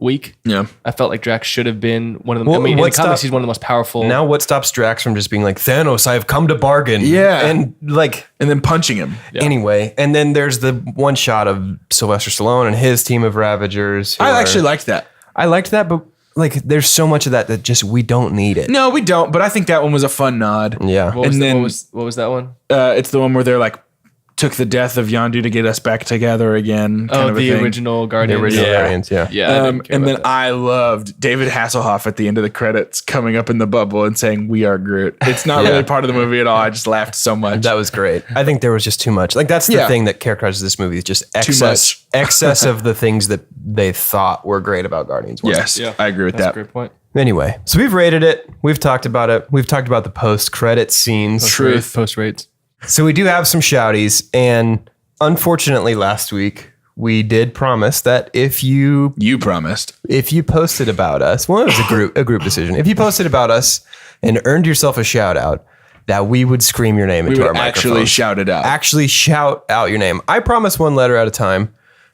weak. Yeah. I felt like Drax should have been one of the. Well, I mean, in the what comics, stop- he's one of the most powerful. Now what stops Drax from just being like, Thanos, I have come to bargain. Yeah. And like, And then punching him. anyway. And then there's the one shot of Sylvester Stallone and his team of Ravagers. who I are- actually liked that. I liked that, but like, there's so much of that just, we don't need it. No, we don't, but I think that one was a fun nod. Yeah. What was, and then- what was that one? It's the one where they're like, took the death of Yondu to get us back together again. Kind Oh, of a the thing. original Guardians. The original Yeah. variants, yeah. Yeah. I didn't care And about then that. I loved David Hasselhoff at the end of the credits coming up in the bubble and saying, "We are Groot." It's not really part of the movie at all. I just laughed so much. That was great. I think there was just too much. Like, that's the Yeah. thing that characterizes this movie is just excess, much. excess of the things that they thought were great about Guardians 1. Yes, Yeah. I agree with That's a that. great point. Anyway, so we've rated it. We've talked about it. We've talked about the post-credit scenes. Truth. Post rates. So we do have some shouties, and unfortunately, last week we did promise that if you promised. posted about us, well, it was a group decision. If you posted about us and earned yourself a shout out, that we would scream your name We into our would actually microphone. shout it out. Actually shout out your name. I promise one letter at a time.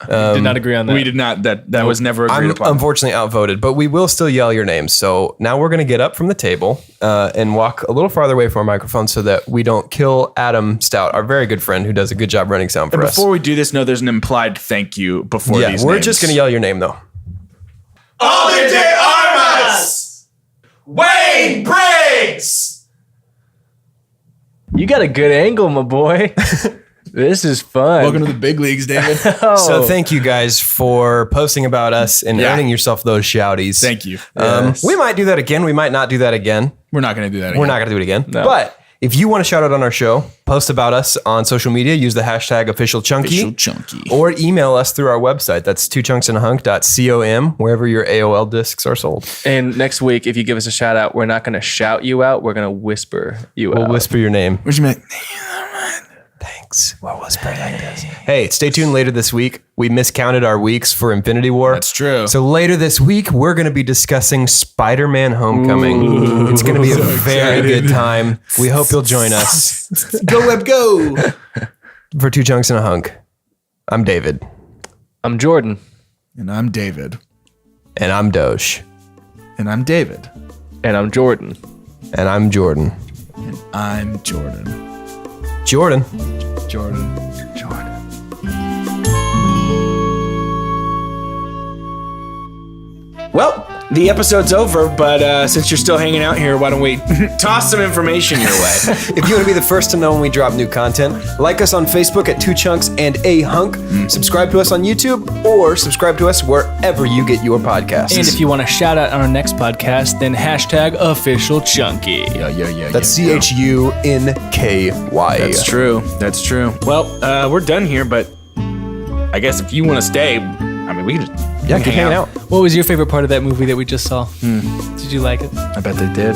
Did not agree on that. We did not. That was never agreed I'm upon. unfortunately outvoted, but we will still yell your name. So now we're going to get up from the table and walk a little farther away from our microphone so that we don't kill Adam Stout, our very good friend who does a good job running sound for us. Before we do this, no, there's an implied thank you before Yeah, these we're names. just going to yell your name though. All de Armas! Wayne Briggs! You got a good angle, my boy. This is fun. Welcome to the big leagues, David. So thank you guys for posting about us and Yeah. earning yourself those shouties. Thank you. We might do that again. We might not do that again. We're not going to do that again. We're not going to do it again. No. But if you want to shout out on our show, post about us on social media, use the hashtag officialchunky. Official Chunky. Or email us through our website. That's twochunksinahunk.com, wherever your AOL discs are sold. And next week, if you give us a shout out, we're not going to shout you out. We're going to whisper you We'll out. whisper your name. What you mean? Thanks. We'll whisper like this. Hey, stay tuned later this week. We miscounted our weeks for Infinity War. That's true. So later this week, we're going to be discussing Spider-Man Homecoming. It's going to be a very good time. We hope you'll join us. Go Web Go! For Two Chunks and a Hunk, I'm David. I'm Jordan. And I'm David. And I'm Doge. And I'm David. And I'm Jordan. And I'm Jordan. And I'm Jordan. Jordan. Jordan. Well, the episode's over, but since you're still hanging out here, why don't we toss some information your way? If you want to be the first to know when we drop new content, like us on Facebook at Two Chunks and a Hunk. Subscribe to us on YouTube or subscribe to us wherever you get your podcasts. And if you want a shout out on our next podcast, then hashtag official chunky. Yeah. That's CHUNKY. That's true. That's true. Well, we're done here, but I guess if you want to stay, I mean, we can just Yeah, keep hanging out. What was your favorite part of that movie that we just saw? Did you like it? I bet they did.